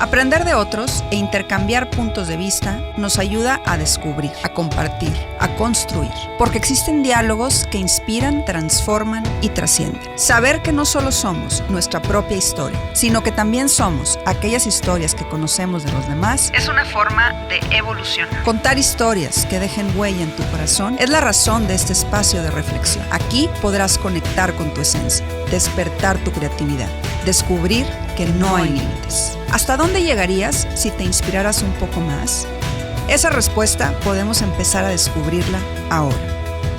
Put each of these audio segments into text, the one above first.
Aprender de otros e intercambiar puntos de vista nos ayuda a descubrir, a compartir, a construir. Porque existen diálogos que inspiran, transforman y trascienden. Saber que no solo somos nuestra propia historia, sino que también somos aquellas historias que conocemos de los demás, es una forma de evolución. Contar historias que dejen huella en tu corazón es la razón de este espacio de reflexión. Aquí podrás conectar con tu esencia, despertar tu creatividad, descubrir que no hay límites. ¿Hasta dónde llegarías si te inspiraras un poco más? Esa respuesta podemos empezar a descubrirla ahora.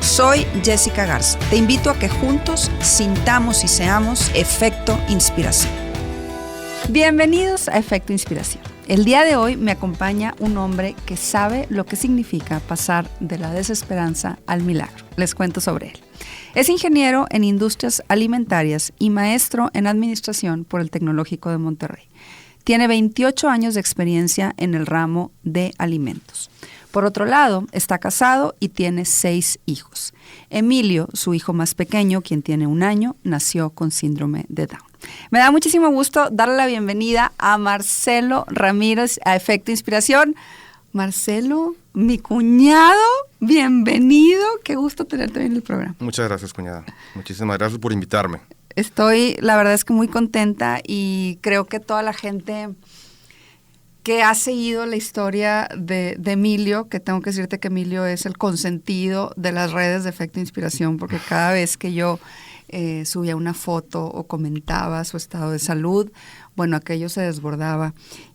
Soy Jessica Garza. Te invito a que juntos sintamos y seamos Efecto Inspiración. Bienvenidos a Efecto Inspiración. El día de hoy me acompaña un hombre que sabe lo que significa pasar de la desesperanza al milagro. Les cuento sobre él. Es ingeniero en industrias alimentarias y maestro en administración por el Tecnológico de Monterrey. Tiene 28 años de experiencia en el ramo de alimentos. Por otro lado, está casado y tiene 6 hijos. Emilio, su hijo más pequeño, quien tiene 1 año, nació con síndrome de Down. Me da muchísimo gusto darle la bienvenida a Marcelo Ramírez a Efecto Inspiración. Marcelo, mi cuñado, bienvenido. Qué gusto tenerte en el programa. Muchas gracias, cuñada. Muchísimas gracias por invitarme. Estoy, la verdad es que muy contenta y creo que toda la gente que ha seguido la historia de Emilio, que tengo que decirte que Emilio es el consentido de las redes de Efecto Inspiración, porque cada vez que yo subía una foto o comentaba su estado de salud, bueno, aquello se desbordaba.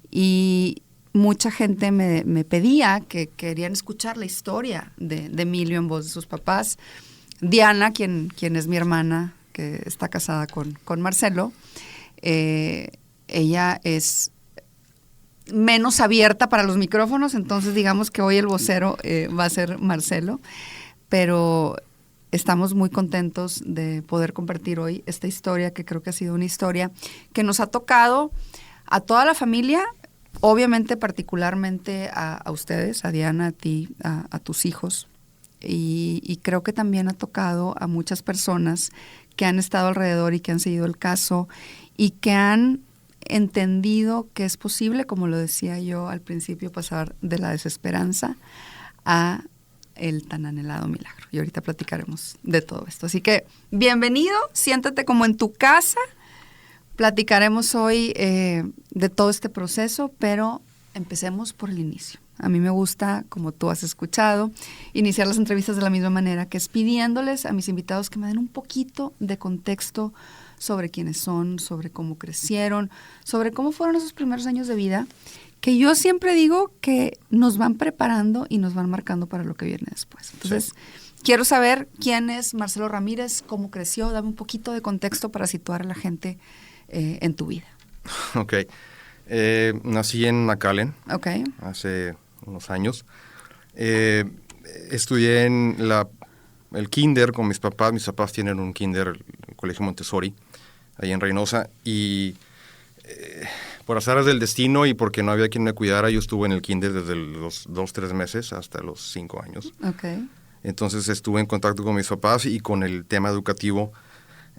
Y mucha gente me pedía que querían escuchar la historia de Emilio en voz de sus papás. Diana, quien es mi hermana, que está casada con Marcelo, ella es menos abierta para los micrófonos, entonces digamos que hoy el vocero va a ser Marcelo, pero estamos muy contentos de poder compartir hoy esta historia, que creo que ha sido una historia que nos ha tocado a toda la familia, obviamente particularmente a ustedes, a Diana, a ti, a tus hijos, y creo que también ha tocado a muchas personas que han estado alrededor y que han seguido el caso y que han entendido que es posible, como lo decía yo al principio, pasar de la desesperanza a el tan anhelado milagro. Y ahorita platicaremos de todo esto. Así que bienvenido, siéntate como en tu casa. Platicaremos hoy de todo este proceso, pero empecemos por el inicio. A mí me gusta, como tú has escuchado, iniciar las entrevistas de la misma manera, que es pidiéndoles a mis invitados que me den un poquito de contexto sobre quiénes son, sobre cómo crecieron, sobre cómo fueron esos primeros años de vida, que yo siempre digo que nos van preparando y nos van marcando para lo que viene después. Entonces, quiero saber quién es Marcelo Ramírez, cómo creció, dame un poquito de contexto para situar a la gente en tu vida. Ok. Nací en McAllen hace unos años. Estudié en el kinder con mis papás. Mis papás tienen un kinder, el Colegio Montessori, ahí en Reynosa, y por azares del destino y porque no había quien me cuidara, yo estuve en el kinder desde los 2-3 meses hasta los 5 años. Okay. Entonces estuve en contacto con mis papás y con el tema educativo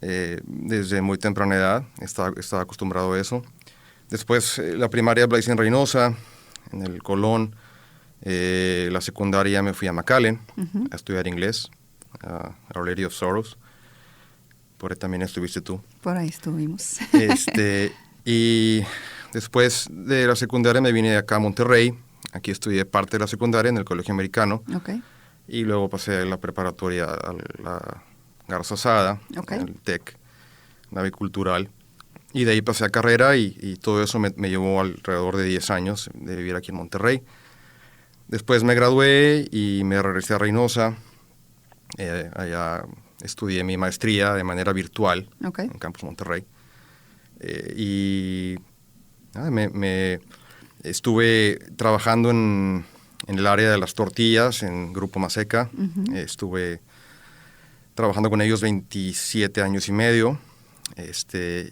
desde muy temprana edad. Estaba acostumbrado a eso. Después la primaria la hice en Reynosa, en el Colón. La secundaria me fui a McAllen a estudiar inglés, a Our Lady of Sorrows. Por ahí también estuviste tú. Por ahí estuvimos. Y después de la secundaria me vine acá a Monterrey. Aquí estudié parte de la secundaria en el Colegio Americano. Okay. Y luego pasé la preparatoria a la Garza Sada, el TEC, Navicultural. Y de ahí pasé a carrera y todo eso me llevó alrededor de 10 años de vivir aquí en Monterrey. Después me gradué y me regresé a Reynosa. Allá estudié mi maestría de manera virtual en Campus Monterrey. Me estuve trabajando en el área de las tortillas en Grupo Maseca. Estuve trabajando con ellos 27 años y medio.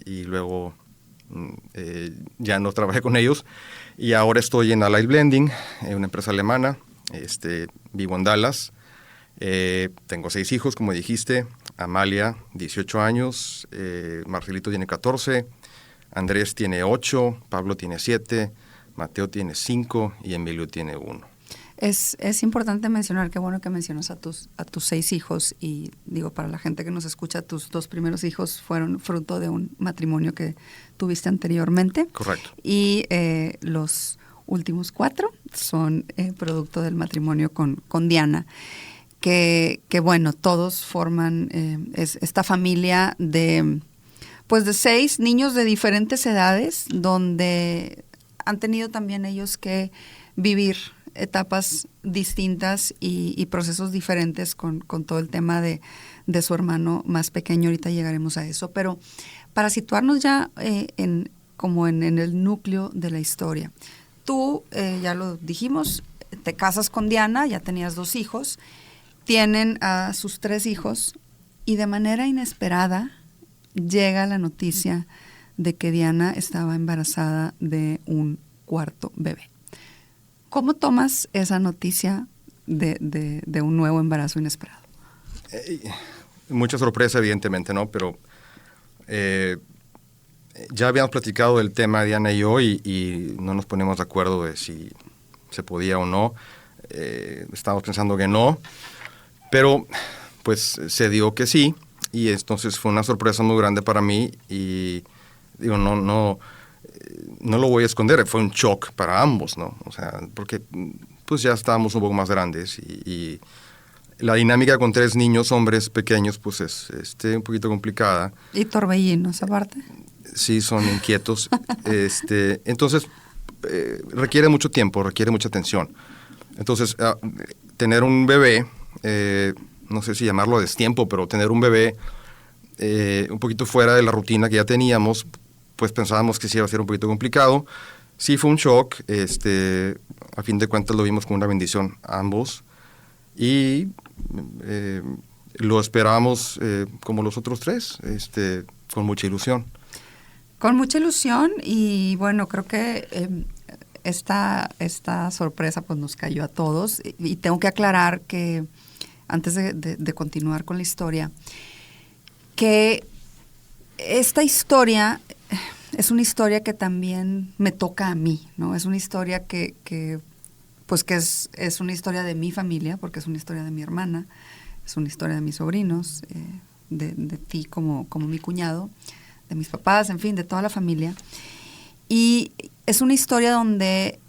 Y luego ya no trabajé con ellos y ahora estoy en Allied Blending, una empresa alemana. Vivo en Dallas. Tengo 6 hijos, como dijiste. Amalia, 18 años. Marcelito tiene 14. Andrés tiene 8, Pablo tiene 7, Mateo tiene 5 y Emilio tiene 1. Es importante mencionar, qué bueno que mencionas a tus 6 hijos, y digo, para la gente que nos escucha, tus 2 primeros hijos fueron fruto de un matrimonio que tuviste anteriormente. Correcto. Y los últimos 4 son producto del matrimonio con Diana, que bueno, todos forman esta familia de 6 niños de diferentes edades, donde han tenido también ellos que vivir etapas distintas y procesos diferentes con todo el tema de su hermano más pequeño. Ahorita llegaremos a eso, pero para situarnos ya en el núcleo de la historia. Tú, ya lo dijimos, te casas con Diana, ya tenías 2 hijos, tienen a sus 3 hijos, y de manera inesperada llega la noticia de que Diana estaba embarazada de un 4º bebé. ¿Cómo tomas esa noticia de un nuevo embarazo inesperado? Mucha sorpresa, evidentemente, ¿no? Pero ya habíamos platicado del tema, Diana y yo, y no nos ponemos de acuerdo de si se podía o no. Estábamos pensando que no, pero pues se dio que sí, y entonces fue una sorpresa muy grande para mí, y digo, no lo voy a esconder, fue un shock para ambos, ¿no? O sea, porque pues ya estábamos un poco más grandes, y la dinámica con 3 niños, hombres pequeños, pues es un poquito complicada. Y torbellinos, aparte. Sí, son inquietos. Entonces, requiere mucho tiempo, requiere mucha atención. Entonces, tener un bebé, no sé si llamarlo a destiempo, pero tener un bebé un poquito fuera de la rutina que ya teníamos, pues pensábamos que sí iba a ser un poquito complicado. Sí fue un shock, a fin de cuentas lo vimos como una bendición a ambos, y lo esperábamos como los otros 3, con mucha ilusión. Con mucha ilusión, y bueno, creo que esta sorpresa pues nos cayó a todos, y tengo que aclarar que antes de continuar con la historia, que esta historia es una historia que también me toca a mí, ¿no? Es una historia que es una historia de mi familia, porque es una historia de mi hermana, es una historia de mis sobrinos, de ti como mi cuñado, de mis papás, en fin, de toda la familia. Y es una historia donde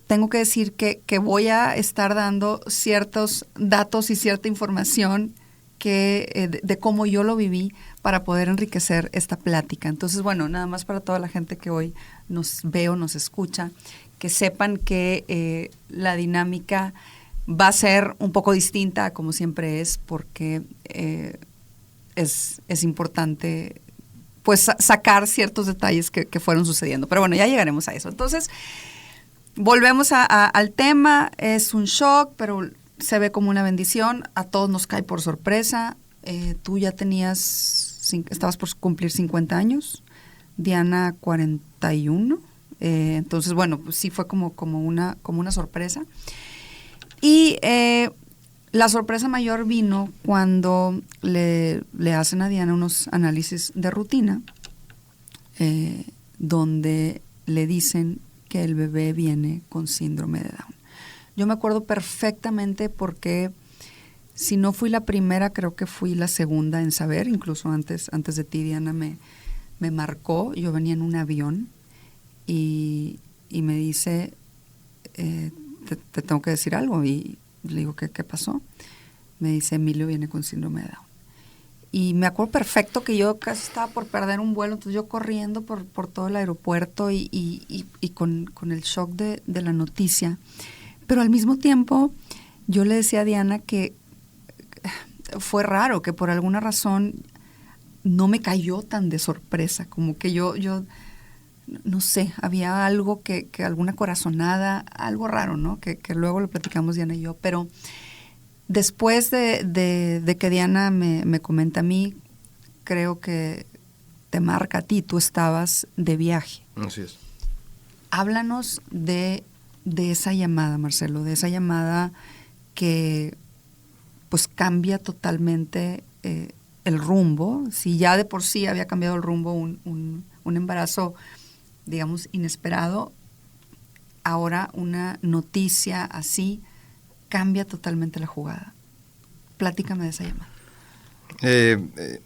tengo que decir que voy a estar dando ciertos datos y cierta información de cómo yo lo viví, para poder enriquecer esta plática. Entonces, bueno, nada más para toda la gente que hoy nos ve o nos escucha, que sepan que la dinámica va a ser un poco distinta a como siempre es, porque es importante pues sacar ciertos detalles que fueron sucediendo. Pero bueno, ya llegaremos a eso. Entonces, volvemos al tema. Es un shock, pero se ve como una bendición. A todos nos cae por sorpresa. Tú ya estabas por cumplir 50 años, Diana 41. Entonces, bueno, pues sí fue como una sorpresa. Y la sorpresa mayor vino cuando le hacen a Diana unos análisis de rutina, donde le dicen que el bebé viene con síndrome de Down. Yo me acuerdo perfectamente, porque si no fui la primera, creo que fui la segunda en saber. Incluso antes de ti, Diana me marcó. Yo venía en un avión y me dice, te tengo que decir algo. Y le digo, ¿qué pasó? Me dice, Emilio viene con síndrome de Down. Y me acuerdo perfecto que yo casi estaba por perder un vuelo, entonces yo corriendo por todo el aeropuerto y con el shock de la noticia. Pero al mismo tiempo yo le decía a Diana que fue raro, que por alguna razón no me cayó tan de sorpresa, como que yo no sé, había algo que alguna corazonada, algo raro, ¿no? Que luego lo platicamos Diana y yo, pero después de que Diana me comenta a mí, creo que te marca a ti, tú estabas de viaje. Así es. Háblanos de esa llamada, Marcelo, de esa llamada que pues cambia totalmente el rumbo. Si ya de por sí había cambiado el rumbo un un embarazo, digamos, inesperado, ahora una noticia así cambia totalmente la jugada. Platícame de esa llamada.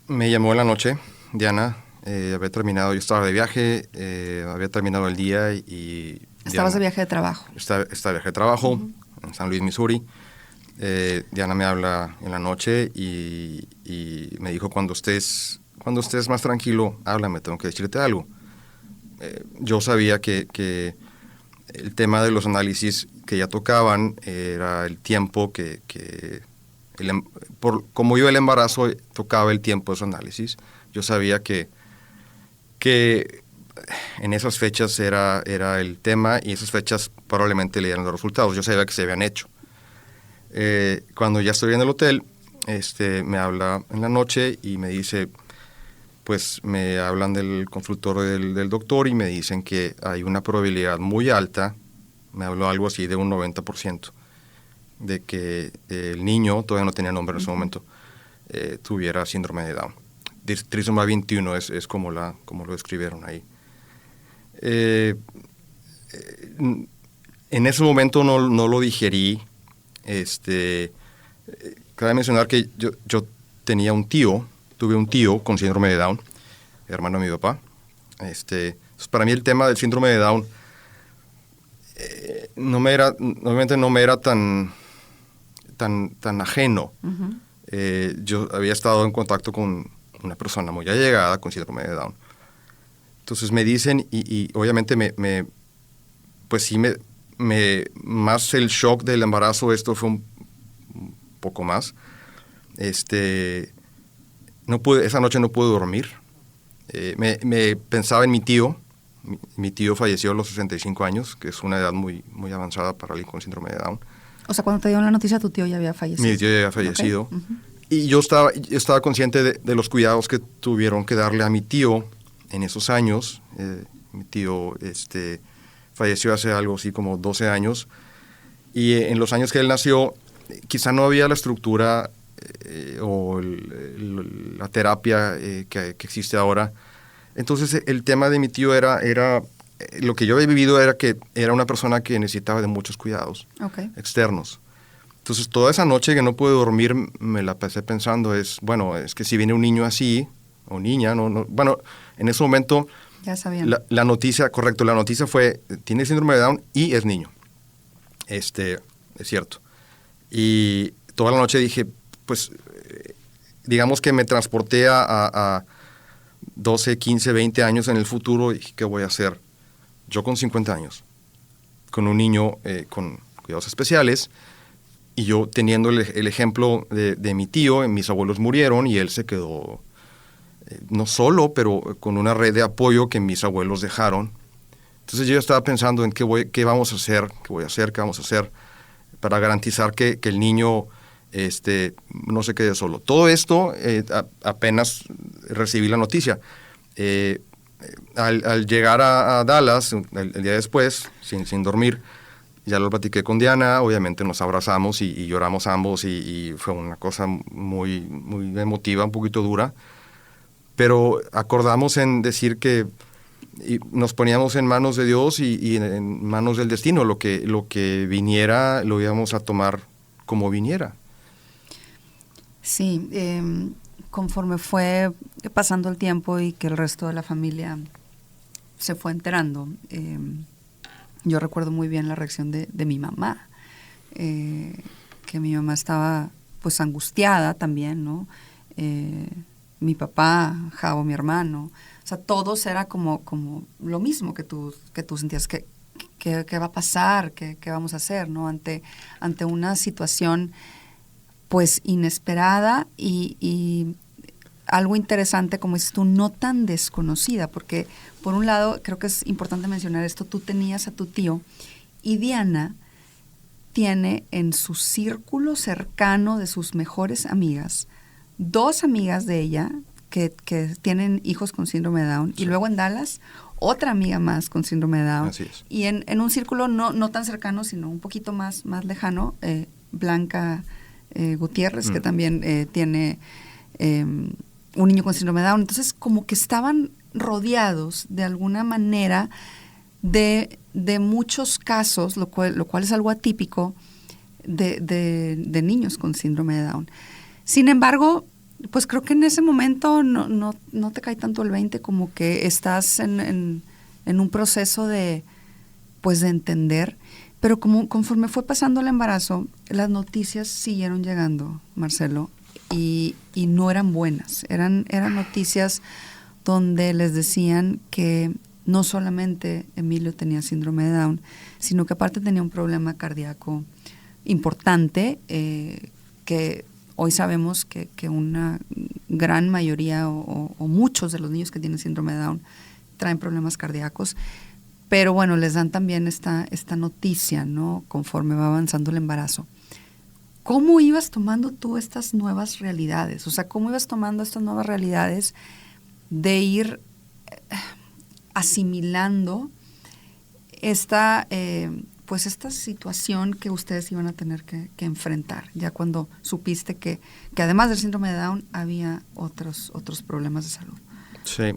Me llamó en la noche, Diana, había terminado, yo estaba de viaje, había terminado el día y... Estabas Diana, de viaje de trabajo. Estaba de viaje de trabajo en San Luis, Missouri. Diana me habla en la noche y me dijo, cuando estés más tranquilo, háblame, tengo que decirte algo. Yo sabía que el tema de los análisis que ya tocaban era el tiempo como iba el embarazo, tocaba el tiempo de esos análisis. Yo sabía que en esas fechas era el tema y esas fechas probablemente le dieran los resultados. Yo sabía que se habían hecho. Cuando ya estoy en el hotel, me habla en la noche y me dice, pues me hablan del consultorio del doctor y me dicen que hay una probabilidad muy alta, me habló algo así de un 90%, de que el niño, todavía no tenía nombre en ese momento, tuviera síndrome de Down. Trisomía 21 es como lo escribieron ahí. En ese momento no lo digerí. Cabe mencionar que yo tuve un tío con síndrome de Down, hermano de mi papá. Entonces para mí el tema del síndrome de Down obviamente no me era tan ajeno. Yo había estado en contacto con una persona muy allegada con síndrome de Down. Entonces me dicen y obviamente pues sí más el shock del embarazo, esto fue un poco más. Esa noche no pude dormir. Me pensaba en mi tío. Mi tío falleció a los 65 años, que es una edad muy, muy avanzada para alguien con síndrome de Down. O sea, cuando te dieron la noticia, tu tío ya había fallecido. Mi tío ya había fallecido. Okay. Uh-huh. Y yo estaba consciente de los cuidados que tuvieron que darle a mi tío en esos años. Mi tío falleció hace algo así como 12 años. Y en los años que él nació, quizá no había la estructura o la terapia que existe ahora. Entonces el tema de mi tío era lo que yo había vivido era que era una persona que necesitaba de muchos cuidados externos. Entonces toda esa noche que no pude dormir me la pasé pensando, es que si viene un niño así, o niña, bueno, en ese momento ya sabían. La noticia fue, tiene síndrome de Down y es niño. Es cierto. Y toda la noche dije, pues, digamos que me transporté a 12, 15, 20 años en el futuro y dije, ¿qué voy a hacer? Yo con 50 años, con un niño con cuidados especiales, y yo teniendo el ejemplo de mi tío, mis abuelos murieron y él se quedó no solo, pero con una red de apoyo que mis abuelos dejaron. Entonces yo estaba pensando en qué vamos a hacer, qué vamos a hacer para garantizar que el niño no se quede solo. Todo esto apenas recibí la noticia. Al llegar a Dallas, el día después, sin dormir, ya lo platiqué con Diana, obviamente nos abrazamos y lloramos ambos y fue una cosa muy, muy emotiva, un poquito dura, pero acordamos en decir que nos poníamos en manos de Dios y en manos del destino, lo que viniera lo íbamos a tomar como viniera. Sí, conforme fue pasando el tiempo y que el resto de la familia se fue enterando, yo recuerdo muy bien la reacción de mi mamá, que mi mamá estaba pues angustiada también, ¿no? Mi papá, Javo, mi hermano, o sea, todos era como lo mismo que tú sentías, ¿qué va a pasar? ¿Qué vamos a hacer? ¿No? Ante una situación pues inesperada y algo interesante, como dices tú, no tan desconocida, porque por un lado, creo que es importante mencionar esto, tú tenías a tu tío y Diana tiene en su círculo cercano de sus mejores amigas, 2 amigas de ella que tienen hijos con síndrome de Down, sí. Y luego en Dallas, otra amiga más con síndrome de Down. Así es. Y en un círculo no tan cercano, sino un poquito más lejano, Blanca Gutiérrez, que también tiene un niño con síndrome de Down. Entonces, como que estaban rodeados de alguna manera de muchos casos, lo cual es algo atípico de niños con síndrome de Down. Sin embargo, pues creo que en ese momento no te cae tanto el 20, como que estás en un proceso de entender. Pero conforme fue pasando el embarazo, las noticias siguieron llegando, Marcelo, y no eran buenas. Eran noticias donde les decían que no solamente Emilio tenía síndrome de Down, sino que aparte tenía un problema cardíaco importante, que hoy sabemos que una gran mayoría o muchos de los niños que tienen síndrome de Down traen problemas cardíacos. Pero bueno, les dan también esta noticia, ¿no? Conforme va avanzando el embarazo. ¿Cómo ibas tomando tú estas nuevas realidades? O sea, ¿cómo ibas tomando estas nuevas realidades de ir asimilando esta situación que ustedes iban a tener que enfrentar, ya cuando supiste que además del síndrome de Down había otros problemas de salud? Sí.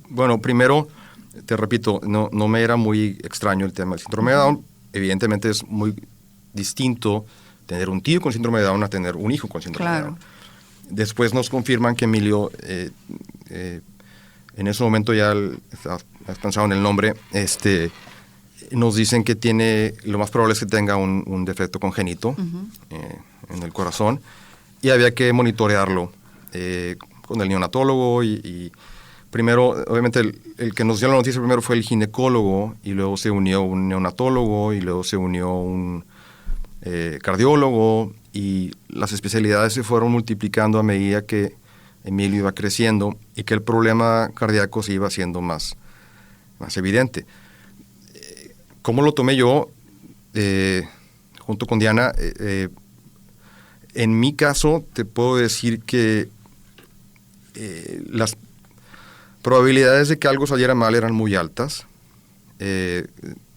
Bueno, primero, te repito, no me era muy extraño el tema del síndrome de Down. Evidentemente es muy distinto tener un tío con síndrome de Down a tener un hijo con síndrome de Down. Después nos confirman que Emilio, en ese momento ya has pensado en el nombre, nos dicen que lo más probable es que tenga un defecto congénito en el corazón, y había que monitorearlo con el neonatólogo y primero, obviamente, el que nos dio la noticia primero fue el ginecólogo, y luego se unió un neonatólogo, y luego se unió un cardiólogo, y las especialidades se fueron multiplicando a medida que Emilio iba creciendo y que el problema cardíaco se iba haciendo más evidente. ¿Cómo lo tomé yo? Junto con Diana, en mi caso te puedo decir que las probabilidades de que algo saliera mal eran muy altas,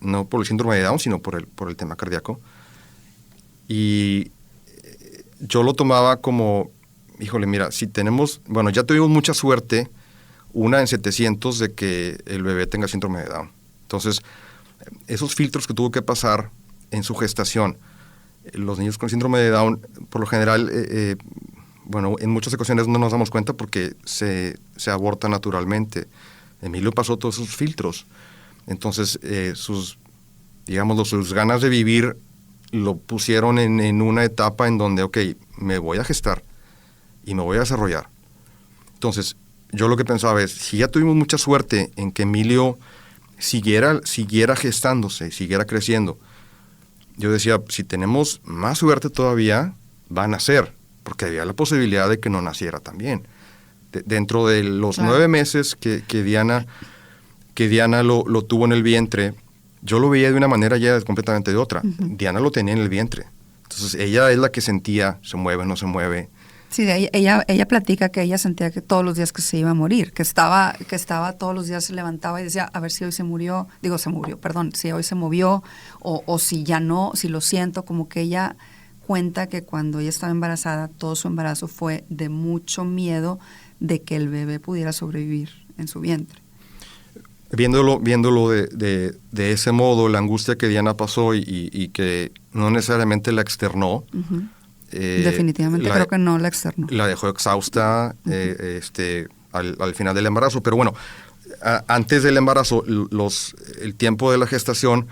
no por el síndrome de Down, sino por el tema cardíaco. Y yo lo tomaba como, híjole, mira, ya tuvimos mucha suerte, una en 700 de que el bebé tenga síndrome de Down. Entonces, esos filtros que tuvo que pasar en su gestación, los niños con síndrome de Down, por lo general, en muchas ocasiones no nos damos cuenta porque se aborta naturalmente. Emilio pasó todos esos filtros. Entonces, sus ganas de vivir lo pusieron en una etapa en donde, me voy a gestar y me voy a desarrollar. Entonces, yo lo que pensaba es, si ya tuvimos mucha suerte en que Emilio siguiera gestándose, siguiera creciendo, yo decía, si tenemos más suerte todavía, va a nacer, porque había la posibilidad de que no naciera también. Dentro de los 9 meses que Diana lo tuvo en el vientre, yo lo veía de una manera ya completamente de otra. Diana lo tenía en el vientre. Entonces ella es la que sentía, se mueve, no se mueve. Sí, ella platica que ella sentía que todos los días que se iba a morir, que estaba todos los días, se levantaba y decía, a ver si hoy si hoy se movió, o si ya no, si lo siento. Como que ella cuenta que cuando ella estaba embarazada, todo su embarazo fue de mucho miedo de que el bebé pudiera sobrevivir en su vientre. Viéndolo de ese modo, la angustia que Diana pasó y que no necesariamente la externó. Definitivamente creo que no la externó. La dejó exhausta al final del embarazo. Pero bueno, antes del embarazo, el tiempo de la gestación,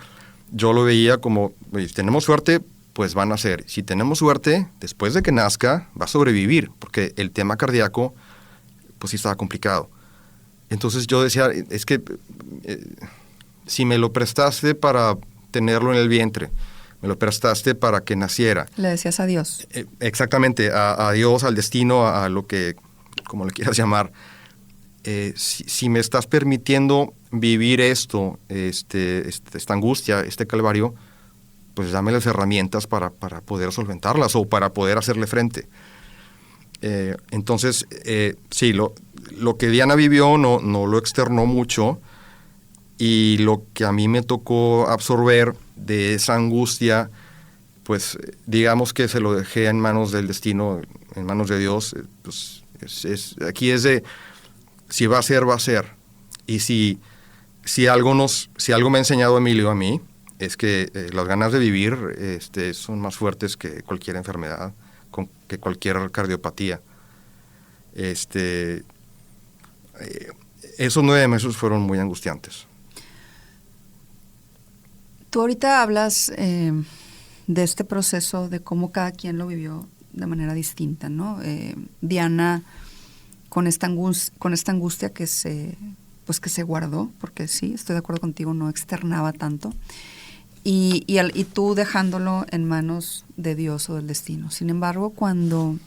yo lo veía como, si tenemos suerte, pues va a nacer. Si tenemos suerte, después de que nazca, va a sobrevivir, porque el tema cardíaco, pues sí estaba complicado. Entonces yo decía, es que si me lo prestaste para tenerlo en el vientre, me lo prestaste para que naciera. Le decías adiós. Exactamente, a Dios, al destino, a lo que, como le quieras llamar. Si me estás permitiendo vivir esta angustia, este calvario, pues dame las herramientas para poder solventarlas o para poder hacerle frente. Entonces, sí, lo que Diana vivió no lo externó mucho, y lo que a mí me tocó absorber de esa angustia, pues digamos que se lo dejé en manos del destino, en manos de Dios. Pues aquí es de, si va a ser, va a ser. Y si algo me ha enseñado Emilio a mí, es que las ganas de vivir son más fuertes que cualquier enfermedad, que cualquier cardiopatía. Esos 9 meses fueron muy angustiantes. Tú ahorita hablas de este proceso, de cómo cada quien lo vivió de manera distinta, ¿no? Diana, con esta angustia que se guardó, porque sí, estoy de acuerdo contigo, no externaba tanto, y tú dejándolo en manos de Dios o del destino. Sin embargo, cuando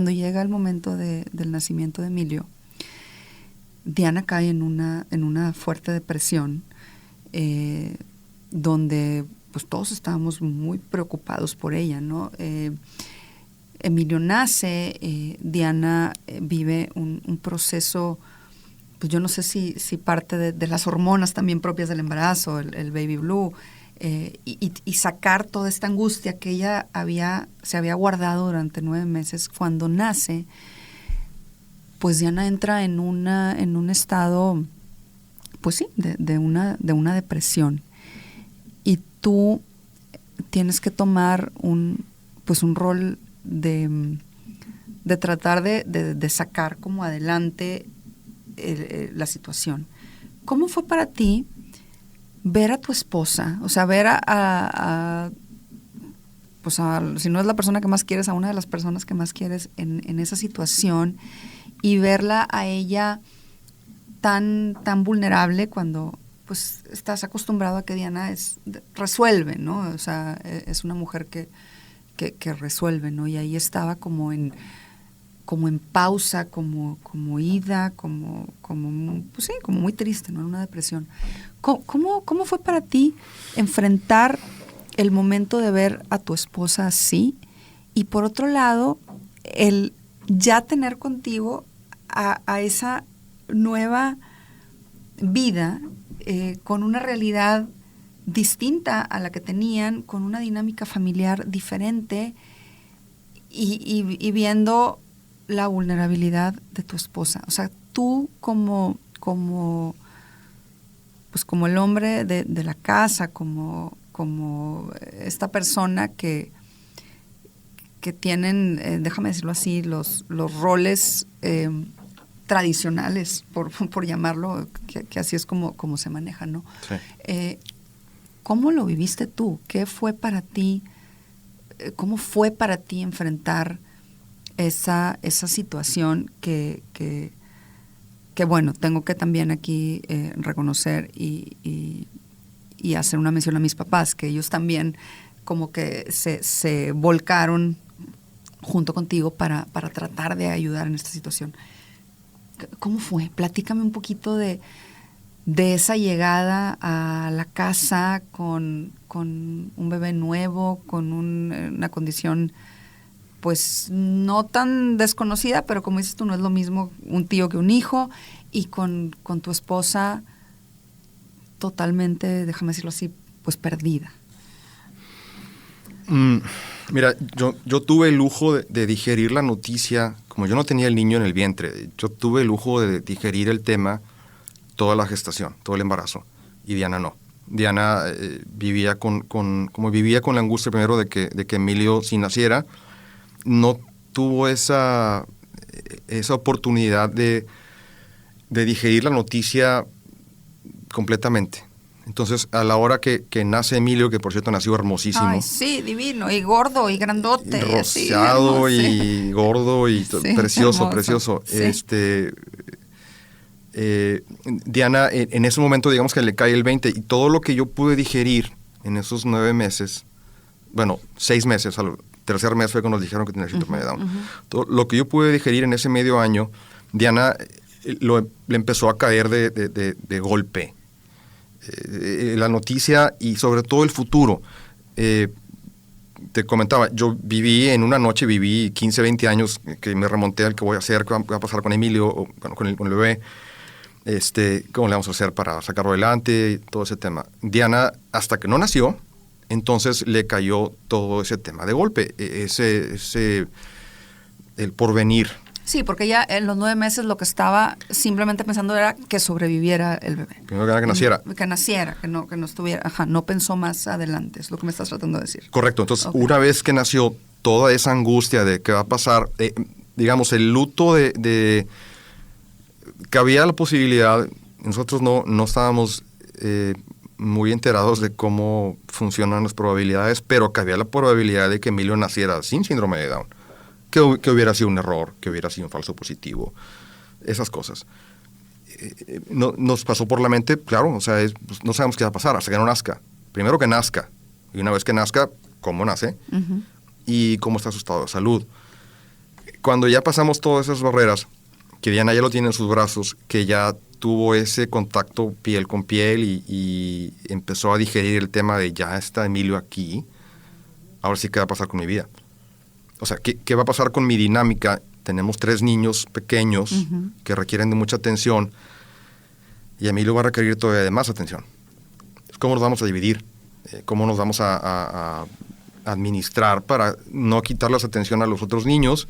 llega el momento del nacimiento de Emilio, Diana cae en una fuerte depresión, donde pues todos estábamos muy preocupados por ella, ¿no? Emilio nace, Diana vive un proceso, pues yo no sé si parte de las hormonas también propias del embarazo, el baby blue, y sacar toda esta angustia que ella se había guardado durante 9 meses. Cuando nace, pues Diana entra en un estado, pues sí, de una depresión. Y tú tienes que tomar un rol de tratar de sacar como adelante la situación. ¿Cómo fue para ti ver a tu esposa? O sea, ver si no es la persona que más quieres, a una de las personas que más quieres en esa situación, y verla a ella tan vulnerable cuando pues estás acostumbrado a que Diana resuelve, ¿no? O sea, es una mujer que resuelve, ¿no? Y ahí estaba como en pausa, como ida, pues sí, como muy triste, ¿no? En una depresión. ¿Cómo fue para ti enfrentar el momento de ver a tu esposa así? Y por otro lado, el ya tener contigo a esa nueva vida, con una realidad distinta a la que tenían, con una dinámica familiar diferente, y viendo la vulnerabilidad de tu esposa. O sea, tú como el hombre de la casa, como esta persona que tienen, déjame decirlo así, los roles tradicionales, por llamarlo, que así es como se maneja, ¿no? Sí. ¿Cómo lo viviste tú? ¿Qué fue para ti? ¿Cómo fue para ti enfrentar esa situación que bueno, tengo que también aquí reconocer y hacer una mención a mis papás, que ellos también como que se volcaron junto contigo para tratar de ayudar en esta situación. ¿Cómo fue? Platícame un poquito de esa llegada a la casa con un bebé nuevo, con una condición pues no tan desconocida, pero como dices tú, no es lo mismo un tío que un hijo, y con tu esposa totalmente, déjame decirlo así, pues perdida. Mira, yo tuve el lujo de digerir la noticia, como yo no tenía el niño en el vientre, yo tuve el lujo de digerir el tema toda la gestación, todo el embarazo, y Diana no. Diana vivía como vivía con la angustia primero de que Emilio, si naciera, no tuvo esa oportunidad de digerir la noticia completamente. Entonces, a la hora que nace Emilio, que por cierto nació hermosísimo. Ay, sí, divino, y gordo, y grandote. Rosado, sí, y gordo, y sí, precioso, hermoso. Precioso. Sí. Diana, en ese momento, digamos que le cae el 20, y todo lo que yo pude digerir en esos 9 meses, bueno, 6 meses, al tercer mes fue cuando nos dijeron que tenía síndrome de Down. Todo lo que yo pude digerir en ese medio año, Diana le empezó a caer de golpe. La noticia y sobre todo el futuro. Te comentaba, yo en una noche viví 15, 20 años que me remonté al que voy a hacer, qué va a pasar con Emilio, o, bueno, con el bebé, cómo le vamos a hacer para sacarlo adelante, todo ese tema. Diana, hasta que no nació, entonces le cayó todo ese tema de golpe, el porvenir. Sí, porque ya en los 9 meses lo que estaba simplemente pensando era que sobreviviera el bebé. Primero que nada, que naciera. Que naciera, que no estuviera, no pensó más adelante, es lo que me estás tratando de decir. Correcto, entonces una vez que nació, toda esa angustia de qué va a pasar, digamos, el luto de que había la posibilidad, nosotros no estábamos muy enterados de cómo funcionan las probabilidades, pero que había la probabilidad de que Emilio naciera sin síndrome de Down, que hubiera sido un error, que hubiera sido un falso positivo, esas cosas. Nos pasó por la mente, claro, o sea, pues, no sabemos qué va a pasar hasta que no nazca. Primero que nazca, y una vez que nazca, cómo nace y cómo está su estado de salud. Cuando ya pasamos todas esas barreras, que Diana ya lo tiene en sus brazos, que ya tuvo ese contacto piel con piel y empezó a digerir el tema de ya está Emilio aquí, ahora sí, ¿qué va a pasar con mi vida? O sea, ¿qué va a pasar con mi dinámica? Tenemos 3 niños pequeños que requieren de mucha atención y Emilio va a requerir todavía de más atención. ¿Cómo nos vamos a dividir? ¿Cómo nos vamos a administrar para no quitarles atención a los otros niños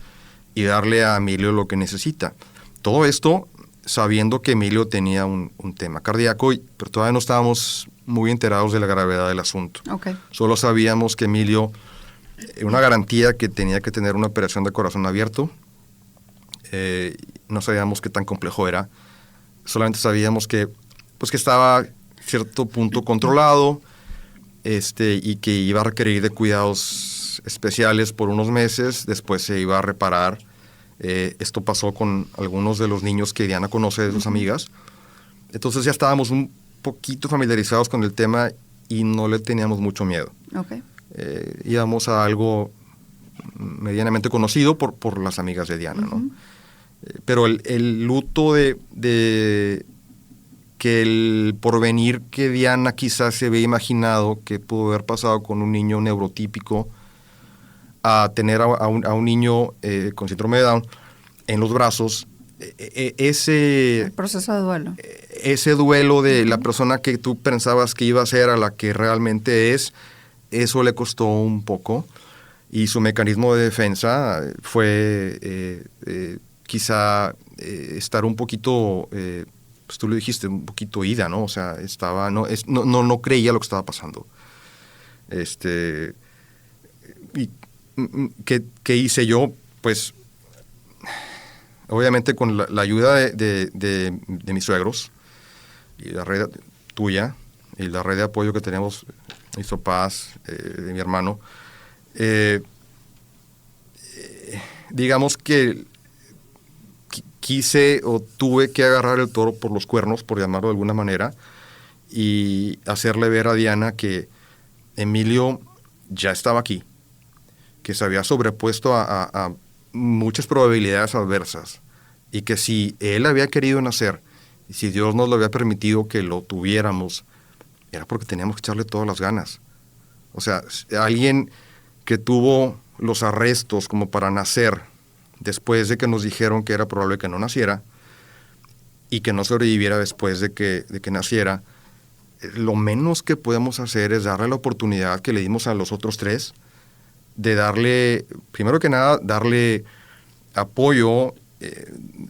y darle a Emilio lo que necesita? Todo esto sabiendo que Emilio tenía un tema cardíaco, pero todavía no estábamos muy enterados de la gravedad del asunto. Okay. Solo sabíamos que Emilio, una garantía que tenía que tener una operación de corazón abierto, no sabíamos qué tan complejo era, solamente sabíamos que estaba a cierto punto controlado, y que iba a requerir de cuidados especiales por unos meses, después se iba a reparar. Esto pasó con algunos de los niños que Diana conoce de sus amigas. Entonces ya estábamos un poquito familiarizados con el tema y no le teníamos mucho miedo. Okay. Íbamos a algo medianamente conocido por las amigas de Diana, ¿no? Pero el luto de que el porvenir que Diana quizás se había imaginado que pudo haber pasado con un niño neurotípico a tener a un niño con síndrome de Down en los brazos, el proceso de duelo. Ese duelo de la persona que tú pensabas que iba a ser a la que realmente es, eso le costó un poco y su mecanismo de defensa fue quizá estar un poquito, pues tú lo dijiste, un poquito ida, ¿no? O sea, no creía lo que estaba pasando. Y ¿qué hice yo? Pues obviamente con la ayuda de mis suegros y la red tuya y la red de apoyo que tenemos, mis papás, de mi hermano, digamos que quise o tuve que agarrar el toro por los cuernos, por llamarlo de alguna manera, y hacerle ver a Diana que Emilio ya estaba aquí, que se había sobrepuesto a muchas probabilidades adversas y que si él había querido nacer y si Dios nos lo había permitido que lo tuviéramos, era porque teníamos que echarle todas las ganas. O sea, alguien que tuvo los arrestos como para nacer después de que nos dijeron que era probable que no naciera y que no sobreviviera después de que naciera, lo menos que podemos hacer es darle la oportunidad que le dimos a los otros 3 de darle, primero que nada, darle apoyo,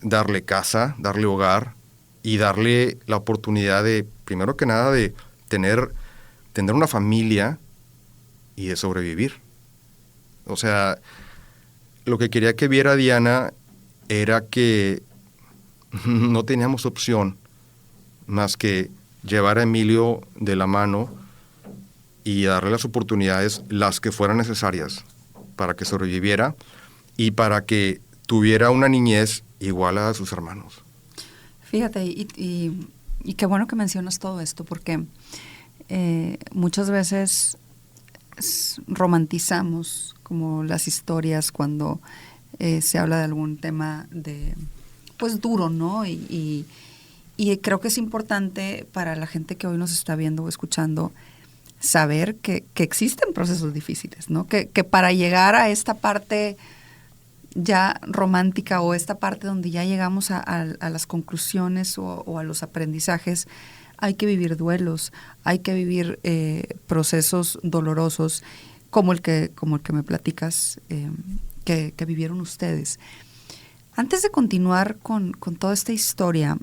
darle casa, darle hogar y darle la oportunidad de, primero que nada, de tener una familia y de sobrevivir. O sea, lo que quería que viera Diana era que no teníamos opción más que llevar a Emilio de la mano y darle las oportunidades, las que fueran necesarias, para que sobreviviera y para que tuviera una niñez igual a sus hermanos. Fíjate, y qué bueno que mencionas todo esto, porque muchas veces romantizamos como las historias cuando se habla de algún tema pues duro, ¿no? Y creo que es importante para la gente que hoy nos está viendo o escuchando saber que existen procesos difíciles, ¿no? Que para llegar a esta parte ya romántica o esta parte donde ya llegamos a las conclusiones o a los aprendizajes, hay que vivir duelos, hay que vivir procesos dolorosos como el que me platicas que vivieron ustedes. Antes de continuar con toda esta historia,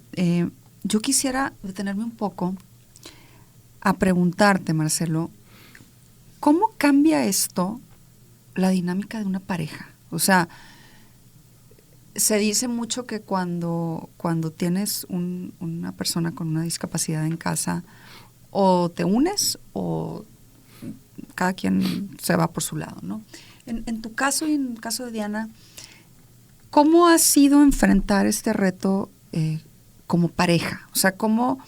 yo quisiera detenerme un poco a preguntarte, Marcelo, ¿cómo cambia esto la dinámica de una pareja? O sea, se dice mucho que cuando tienes una persona con una discapacidad en casa, o te unes o cada quien se va por su lado, ¿no? En tu caso y en el caso de Diana, ¿cómo ha sido enfrentar este reto como pareja? O sea, ¿cómo...?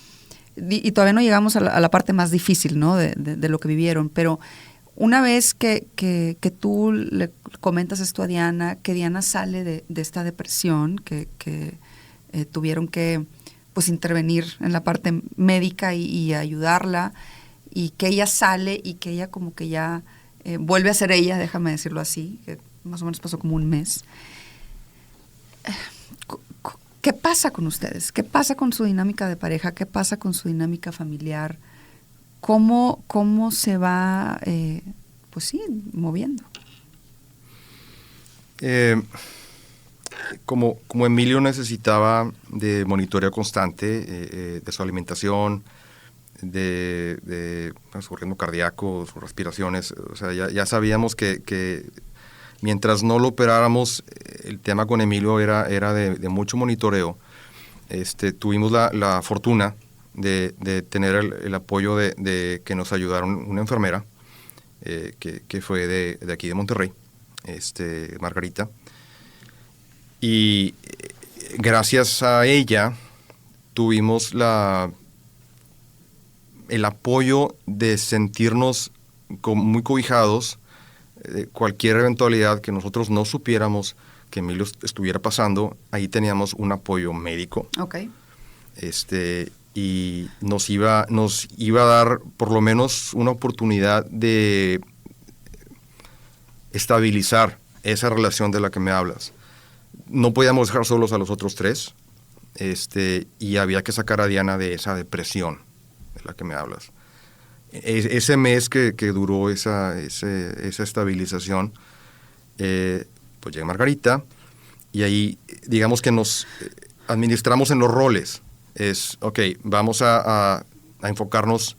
Y todavía no llegamos a la parte más difícil, ¿no? De lo que vivieron, pero una vez que tú le comentas esto a Diana, que Diana sale de esta depresión, que tuvieron que pues intervenir en la parte médica y ayudarla, y que ella sale y que ella como que ya vuelve a ser ella, déjame decirlo así, que más o menos pasó como un mes. ¿Qué pasa con ustedes? ¿Qué pasa con su dinámica de pareja? ¿Qué pasa con su dinámica familiar? ¿Cómo se va, pues sí, moviendo? Como Emilio necesitaba de monitoreo constante de su alimentación, de su ritmo cardíaco, sus respiraciones, o sea, ya sabíamos que mientras no lo operáramos, el tema con Emilio era de mucho monitoreo. Tuvimos la fortuna de tener el apoyo de que nos ayudaron una enfermera que fue de aquí de Monterrey, Margarita. Y gracias a ella tuvimos el apoyo de sentirnos muy cobijados de cualquier eventualidad que nosotros no supiéramos que Emilio estuviera pasando. Ahí teníamos un apoyo médico. Okay. Y nos iba a dar por lo menos una oportunidad de estabilizar esa relación de la que me hablas. No podíamos dejar solos a los otros tres, y había que sacar a Diana de esa depresión de la que me hablas. Ese mes que duró esa estabilización, pues llega Margarita, y ahí digamos que nos administramos en los roles. Ok, vamos a enfocarnos,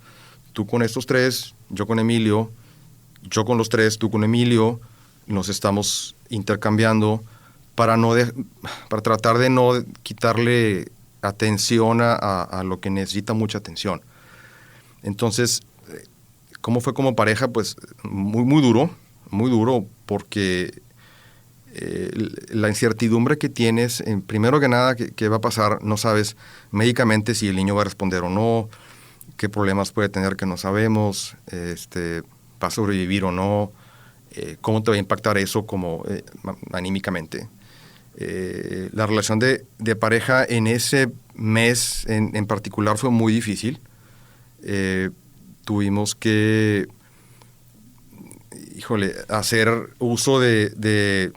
tú con estos tres, yo con Emilio, yo con los tres, tú con Emilio, nos estamos intercambiando para tratar de no quitarle atención a lo que necesita mucha atención. Entonces, ¿cómo fue como pareja? Pues muy duro, porque la incertidumbre que tienes, primero que nada, ¿qué va a pasar? No sabes médicamente si el niño va a responder o no, qué problemas puede tener que no sabemos, va a sobrevivir o no, cómo te va a impactar eso como anímicamente. La relación de pareja en ese mes en particular fue muy difícil. Tuvimos que, hacer uso de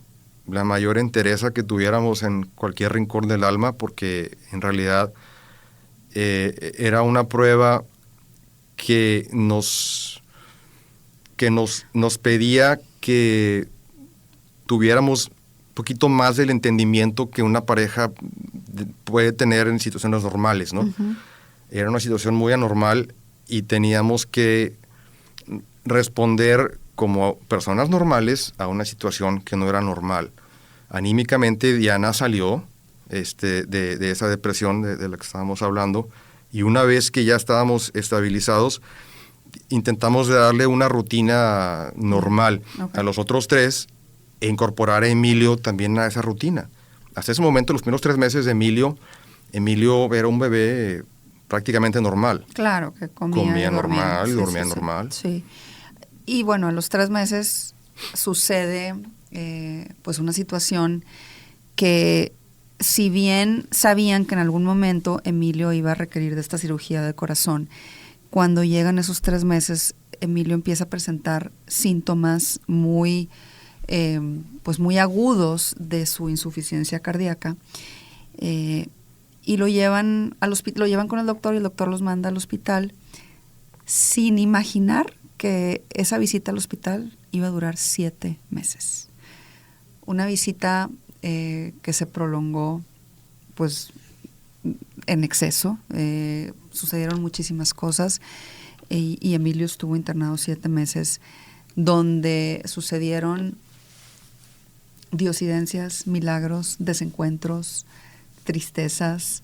la mayor entereza que tuviéramos en cualquier rincón del alma, porque en realidad era una prueba que nos pedía que tuviéramos un poquito más del entendimiento que una pareja puede tener en situaciones normales, ¿no? Uh-huh. Era una situación muy anormal y teníamos que responder como personas normales a una situación que no era normal. Anímicamente Diana salió de esa depresión de la que estábamos hablando, y una vez que ya estábamos estabilizados, intentamos darle una rutina normal. Okay. A los otros tres, e incorporar a Emilio también a esa rutina. Hasta ese momento, los primeros 3 meses de Emilio era un bebé prácticamente normal. Claro, que comía normal, sí, dormía sí, normal. Sí. Y bueno, a los 3 meses sucede pues una situación que, si bien sabían que en algún momento Emilio iba a requerir de esta cirugía de corazón, cuando llegan esos 3 meses, Emilio empieza a presentar síntomas muy agudos de su insuficiencia cardíaca, y lo llevan lo llevan con el doctor, y el doctor los manda al hospital sin imaginar que esa visita al hospital iba a durar 7 meses. Una visita que se prolongó pues en exceso. Sucedieron muchísimas cosas y Emilio estuvo internado 7 meses, donde sucedieron diosidencias, milagros, desencuentros, tristezas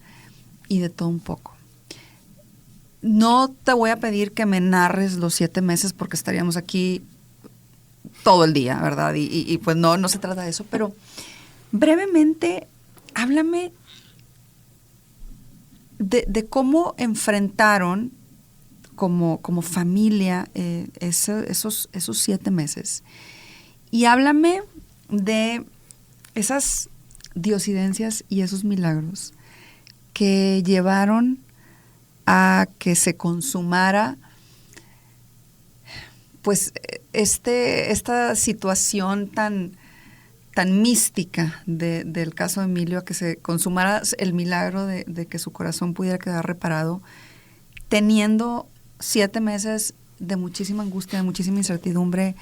y de todo un poco. No te voy a pedir que me narres los 7 meses porque estaríamos aquí todo el día, ¿verdad? Y pues no se trata de eso, pero brevemente háblame de cómo enfrentaron como familia esos 7 meses. Y háblame de esas diosidencias y esos milagros que llevaron a que se consumara pues esta situación tan mística del caso de Emilio, a que se consumara el milagro de que su corazón pudiera quedar reparado, teniendo 7 meses de muchísima angustia, de muchísima incertidumbre,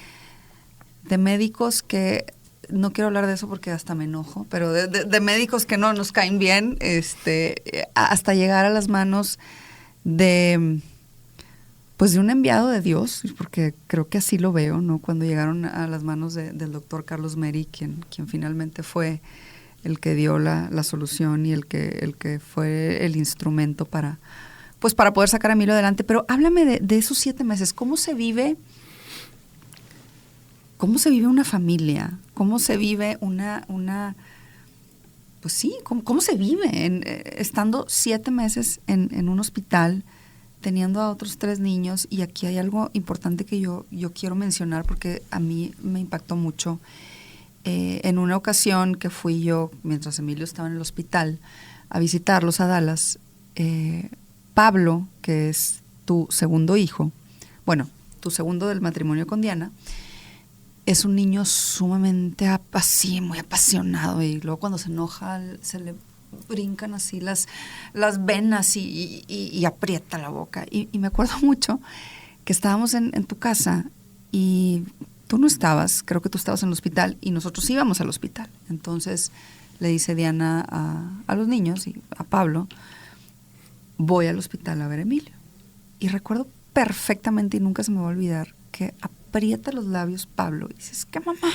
de médicos que, no quiero hablar de eso porque hasta me enojo, pero de médicos que no nos caen bien, hasta llegar a las manos de un enviado de Dios, porque creo que así lo veo, ¿no? Cuando llegaron a las manos del doctor Carlos Meri, quien finalmente fue el que dio la solución y el que fue el instrumento para poder sacar a Emilio adelante. Pero háblame de esos 7 meses. ¿Cómo se vive una familia? ¿Cómo se vive pues sí, ¿cómo se vive estando 7 meses en un hospital, teniendo a otros 3 niños? Y aquí hay algo importante que yo quiero mencionar porque a mí me impactó mucho. En una ocasión que fui yo, mientras Emilio estaba en el hospital, a visitarlos a Dallas, Pablo, que es tu segundo hijo, bueno, tu segundo del matrimonio con Diana, es un niño sumamente así, muy apasionado, y luego cuando se enoja se le brincan así las venas y aprieta la boca. Y me acuerdo mucho que estábamos en tu casa y tú no estabas, creo que tú estabas en el hospital y nosotros íbamos al hospital. Entonces le dice Diana a los niños y a Pablo, voy al hospital a ver a Emilio. Y recuerdo perfectamente y nunca se me va a olvidar que aprieta los labios Pablo y dices, ¿qué mamá?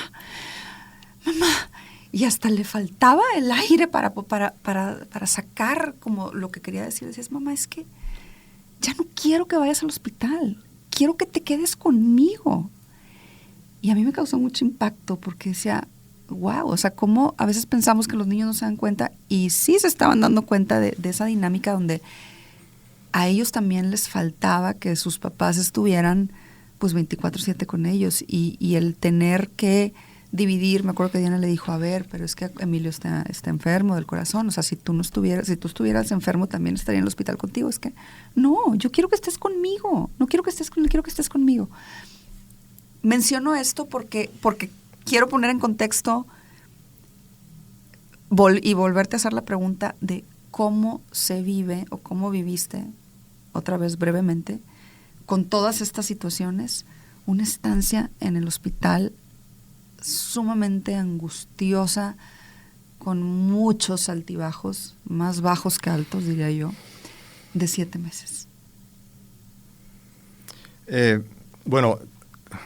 Y hasta le faltaba el aire para sacar como lo que quería decir. Decías, mamá, es que ya no quiero que vayas al hospital, quiero que te quedes conmigo. Y a mí me causó mucho impacto porque decía, wow, o sea, cómo a veces pensamos que los niños no se dan cuenta, y sí se estaban dando cuenta de esa dinámica donde a ellos también les faltaba que sus papás estuvieran pues 24/7 con ellos, y el tener que dividir. Me acuerdo que Diana le dijo, a ver, pero es que Emilio está enfermo del corazón, o sea, si tú estuvieras enfermo también estaría en el hospital contigo. Es que no, yo quiero que estés conmigo, no quiero que estés con él, quiero que estés conmigo. Menciono esto porque quiero poner en contexto y volverte a hacer la pregunta de cómo se vive o cómo viviste, otra vez brevemente, con todas estas situaciones, una estancia en el hospital sumamente angustiosa, con muchos altibajos, más bajos que altos, diría yo, de 7 meses. Bueno,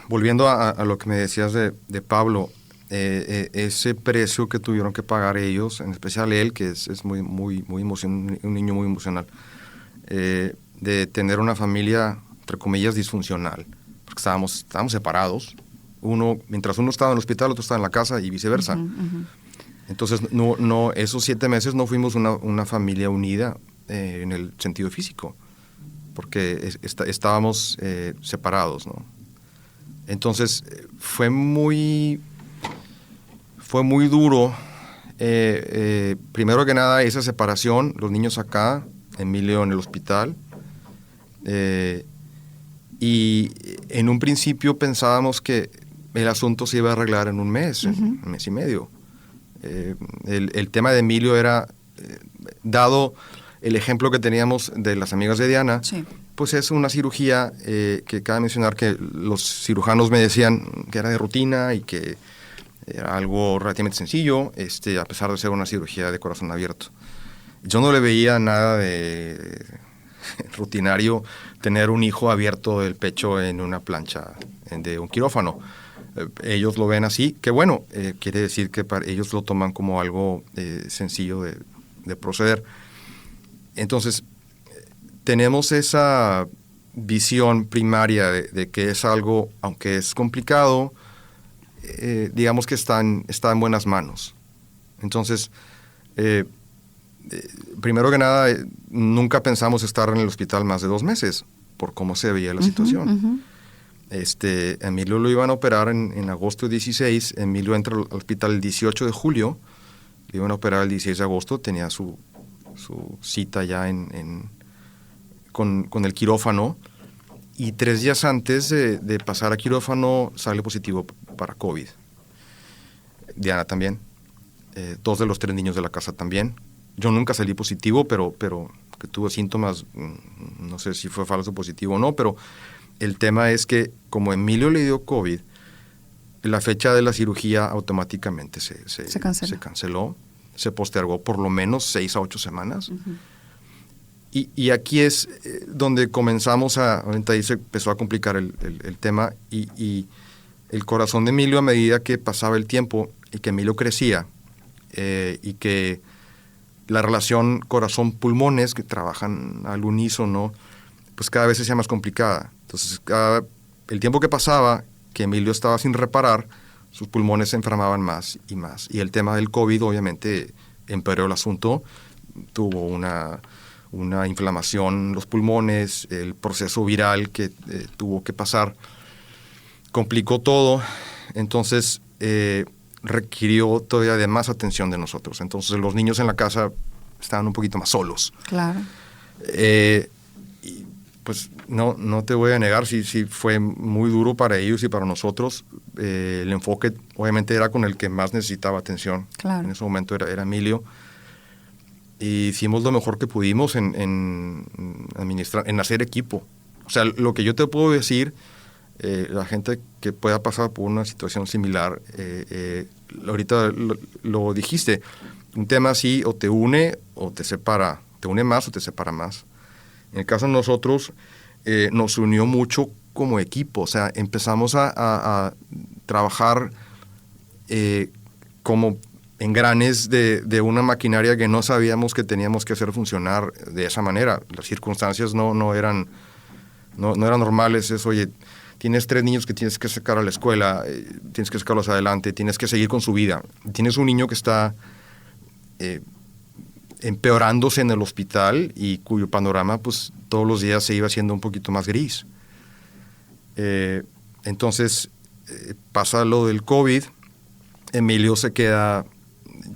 volviendo a lo que me decías de Pablo, ese precio que tuvieron que pagar ellos, en especial él, que es muy emocional, un niño muy emocional, de tener una familia, entre comillas, disfuncional, porque estábamos separados. Mientras uno estaba en el hospital, otro estaba en la casa y viceversa. Entonces, esos 7 meses no fuimos una familia unida en el sentido físico, porque estábamos separados, ¿no? Entonces, fue muy duro. Primero que nada, esa separación, los niños acá, Emilio en el hospital. Y en un principio pensábamos que el asunto se iba a arreglar en un mes, un mes y medio. El tema de Emilio era, dado el ejemplo que teníamos de las amigas de Diana, sí, pues es una cirugía que cabe mencionar que los cirujanos me decían que era de rutina y que Era algo relativamente sencillo, a pesar de ser una cirugía de corazón abierto. Yo no le veía nada de rutinario tener un hijo abierto del pecho en una plancha de un quirófano. Ellos lo ven así, que bueno, quiere decir que ellos lo toman como algo sencillo de proceder. Entonces, tenemos esa visión primaria de que es algo, aunque es complicado, digamos que está en buenas manos. Entonces, primero que nada, nunca pensamos estar en el hospital más de 2 meses, por cómo se veía la situación. Emilio lo iban a operar en agosto 16, Emilio entra al hospital el 18 de julio, lo iban a operar el 16 de agosto, tenía su cita ya con el quirófano, y 3 días antes de pasar a quirófano sale positivo para COVID. Diana también, 2 de los 3 niños de la casa también. Yo nunca salí positivo, pero que tuve síntomas, no sé si fue falso positivo o no, pero el tema es que como Emilio le dio COVID, la fecha de la cirugía automáticamente se canceló, se postergó por lo menos 6 a 8 semanas. Uh-huh. Y aquí es donde comenzamos ahorita ahí se empezó a complicar el tema y el corazón de Emilio, a medida que pasaba el tiempo y que Emilio crecía y que la relación corazón-pulmones, que trabajan al unísono, pues cada vez se hacía más complicada. Entonces, el tiempo que pasaba, que Emilio estaba sin reparar, sus pulmones se enfermaban más y más. Y el tema del COVID, obviamente, empeoró el asunto. Tuvo una inflamación en los pulmones, el proceso viral que tuvo que pasar complicó todo. Entonces, requirió todavía de más atención de nosotros. Entonces, los niños en la casa estaban un poquito más solos. Claro. Pues no te voy a negar, sí fue muy duro para ellos y para nosotros. El enfoque obviamente era con el que más necesitaba atención. Claro. En ese momento era Emilio. Y hicimos lo mejor que pudimos en administrar, en hacer equipo. O sea, lo que yo te puedo decir, la gente que pueda pasar por una situación similar, ahorita lo dijiste, un tema así o te une o te separa, te une más o te separa más. En el caso de nosotros, nos unió mucho como equipo, o sea, empezamos a trabajar como engranes de una maquinaria que no sabíamos que teníamos que hacer funcionar de esa manera. Las circunstancias no eran normales. Es, oye, tienes 3 niños que tienes que sacar a la escuela, tienes que sacarlos adelante, tienes que seguir con su vida. Tienes un niño que está empeorándose en el hospital y cuyo panorama pues todos los días se iba haciendo un poquito más gris. Entonces pasa lo del COVID, Emilio se queda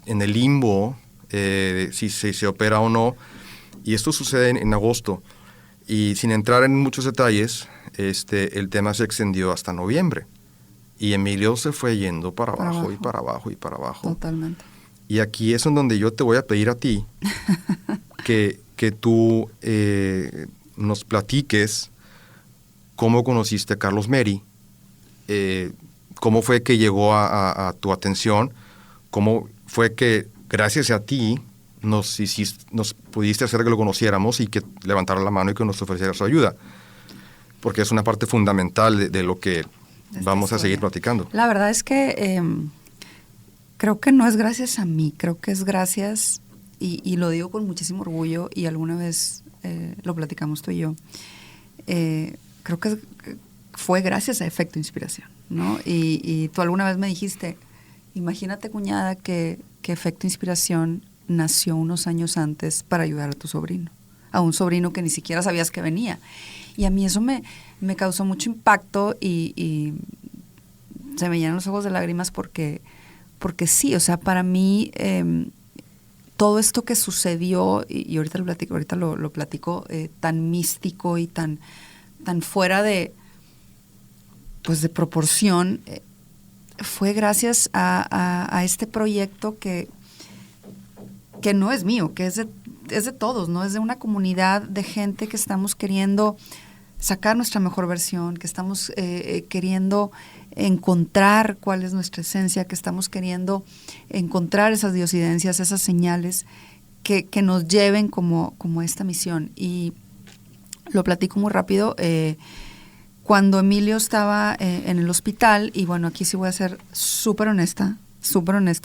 en el limbo si se opera o no, y esto sucede en agosto, y sin entrar en muchos detalles, el tema se extendió hasta noviembre, y Emilio se fue yendo para abajo y para abajo y para abajo. Totalmente. Y aquí es en donde yo te voy a pedir a ti que tú nos platiques cómo conociste a Carlos Meri, cómo fue que llegó a tu atención, cómo fue que gracias a ti nos pudiste hacer que lo conociéramos y que levantara la mano y que nos ofreciera su ayuda, porque es una parte fundamental de lo que vamos a seguir platicando. La verdad es que creo que no es gracias a mí, creo que es gracias, y lo digo con muchísimo orgullo, y alguna vez lo platicamos tú y yo, creo que fue gracias a Efecto Inspiración, ¿no? Y tú alguna vez me dijiste, imagínate, cuñada, que Efecto Inspiración nació unos años antes para ayudar a tu sobrino, a un sobrino que ni siquiera sabías que venía. Y a mí eso me causó mucho impacto y se me llenan los ojos de lágrimas porque sí, o sea, para mí todo esto que sucedió, y ahorita lo platico, tan místico y tan fuera de proporción, fue gracias a este proyecto que no es mío, que es de todos, ¿no? Es de una comunidad de gente que estamos queriendo sacar nuestra mejor versión, que estamos queriendo encontrar cuál es nuestra esencia, que estamos queriendo encontrar esas diosidencias, esas señales que nos lleven como esta misión. Y lo platico muy rápido. Cuando Emilio estaba en el hospital, y bueno, aquí sí voy a ser súper honesta,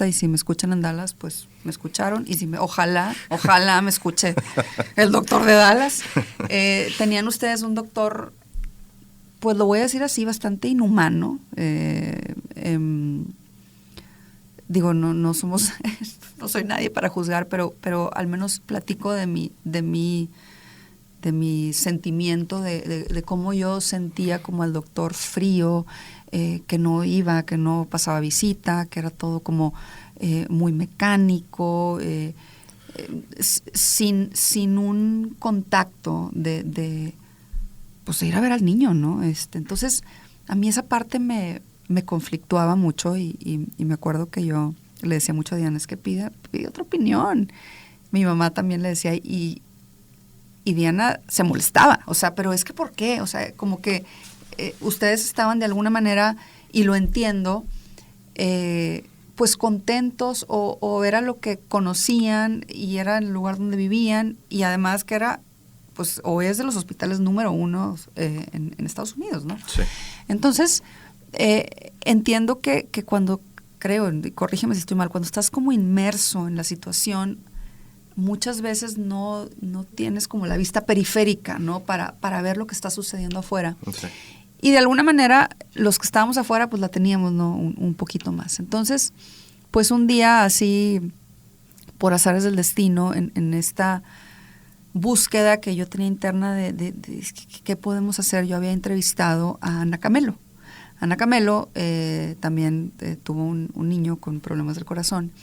y si me escuchan en Dallas, pues me escucharon, y si ojalá me escuche el doctor de Dallas. Tenían ustedes un doctor, pues lo voy a decir así, bastante inhumano. Digo, no somos, no soy nadie para juzgar, pero al menos platico de mi sentimiento, de cómo yo sentía como el doctor frío, que no iba, que no pasaba visita, que era todo como muy mecánico, sin un contacto de ir a ver al niño, ¿no? Entonces, a mí esa parte me conflictuaba mucho y me acuerdo que yo le decía mucho a Diana, es que pide otra opinión. Mi mamá también le decía, y Diana se molestaba, o sea, pero es que ¿por qué? O sea, como que ustedes estaban de alguna manera, y lo entiendo, pues contentos o era lo que conocían y era el lugar donde vivían, y además que era, pues, o es de los hospitales número 1 en Estados Unidos, ¿no? Sí. Entonces, entiendo que cuando, creo, corrígeme si estoy mal, cuando estás como inmerso en la situación, muchas veces no tienes como la vista periférica, ¿no? Para ver lo que está sucediendo afuera. Sí. Y de alguna manera, los que estábamos afuera, pues la teníamos, ¿no? Un poquito más. Entonces, pues un día así, por azares del destino, en esta búsqueda que yo tenía interna de qué podemos hacer, yo había entrevistado a Ana Camelo. Ana Camelo también tuvo un niño con problemas del corazón.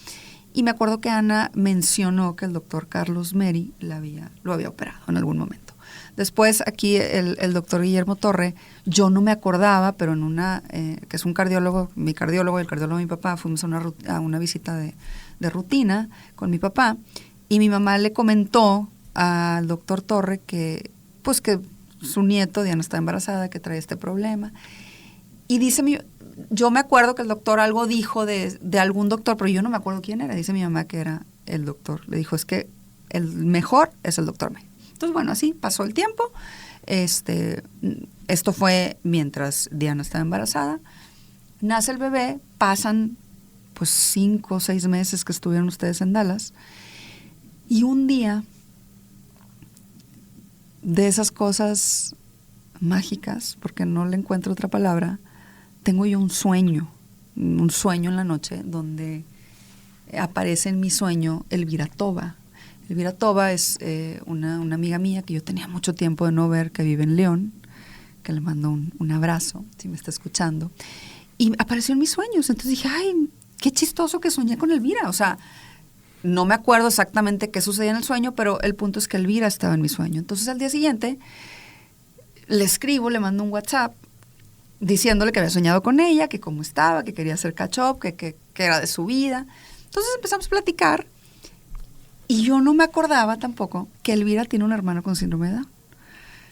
Y me acuerdo que Ana mencionó que el doctor Carlos Meri lo había operado en algún momento. Después aquí el doctor Guillermo Torre, yo no me acordaba, pero en que es un cardiólogo, mi cardiólogo y el cardiólogo de mi papá, fuimos a una visita de rutina con mi papá, y mi mamá le comentó al doctor Torre que su nieto, Diana, está embarazada, que trae este problema. Y dice yo me acuerdo que el doctor algo dijo de algún doctor, pero yo no me acuerdo quién era. Dice mi mamá que era el doctor. Le dijo, es que el mejor es el doctor May. Entonces, bueno, así pasó el tiempo. Esto fue mientras Diana estaba embarazada. Nace el bebé, pasan pues 5 o 6 meses que estuvieron ustedes en Dallas. Y un día, de esas cosas mágicas, porque no le encuentro otra palabra, tengo yo un sueño en la noche donde aparece en mi sueño Elvira Toba. Elvira Toba es una amiga mía que yo tenía mucho tiempo de no ver, que vive en León, que le mando un abrazo, si me está escuchando. Y apareció en mis sueños, entonces dije, ay, qué chistoso que soñé con Elvira. O sea, no me acuerdo exactamente qué sucedía en el sueño, pero el punto es que Elvira estaba en mi sueño. Entonces al día siguiente le escribo, le mando un WhatsApp, diciéndole que había soñado con ella, que cómo estaba, que quería hacer catch-up, que era de su vida. Entonces empezamos a platicar y yo no me acordaba tampoco que Elvira tiene un hermano con síndrome de Down.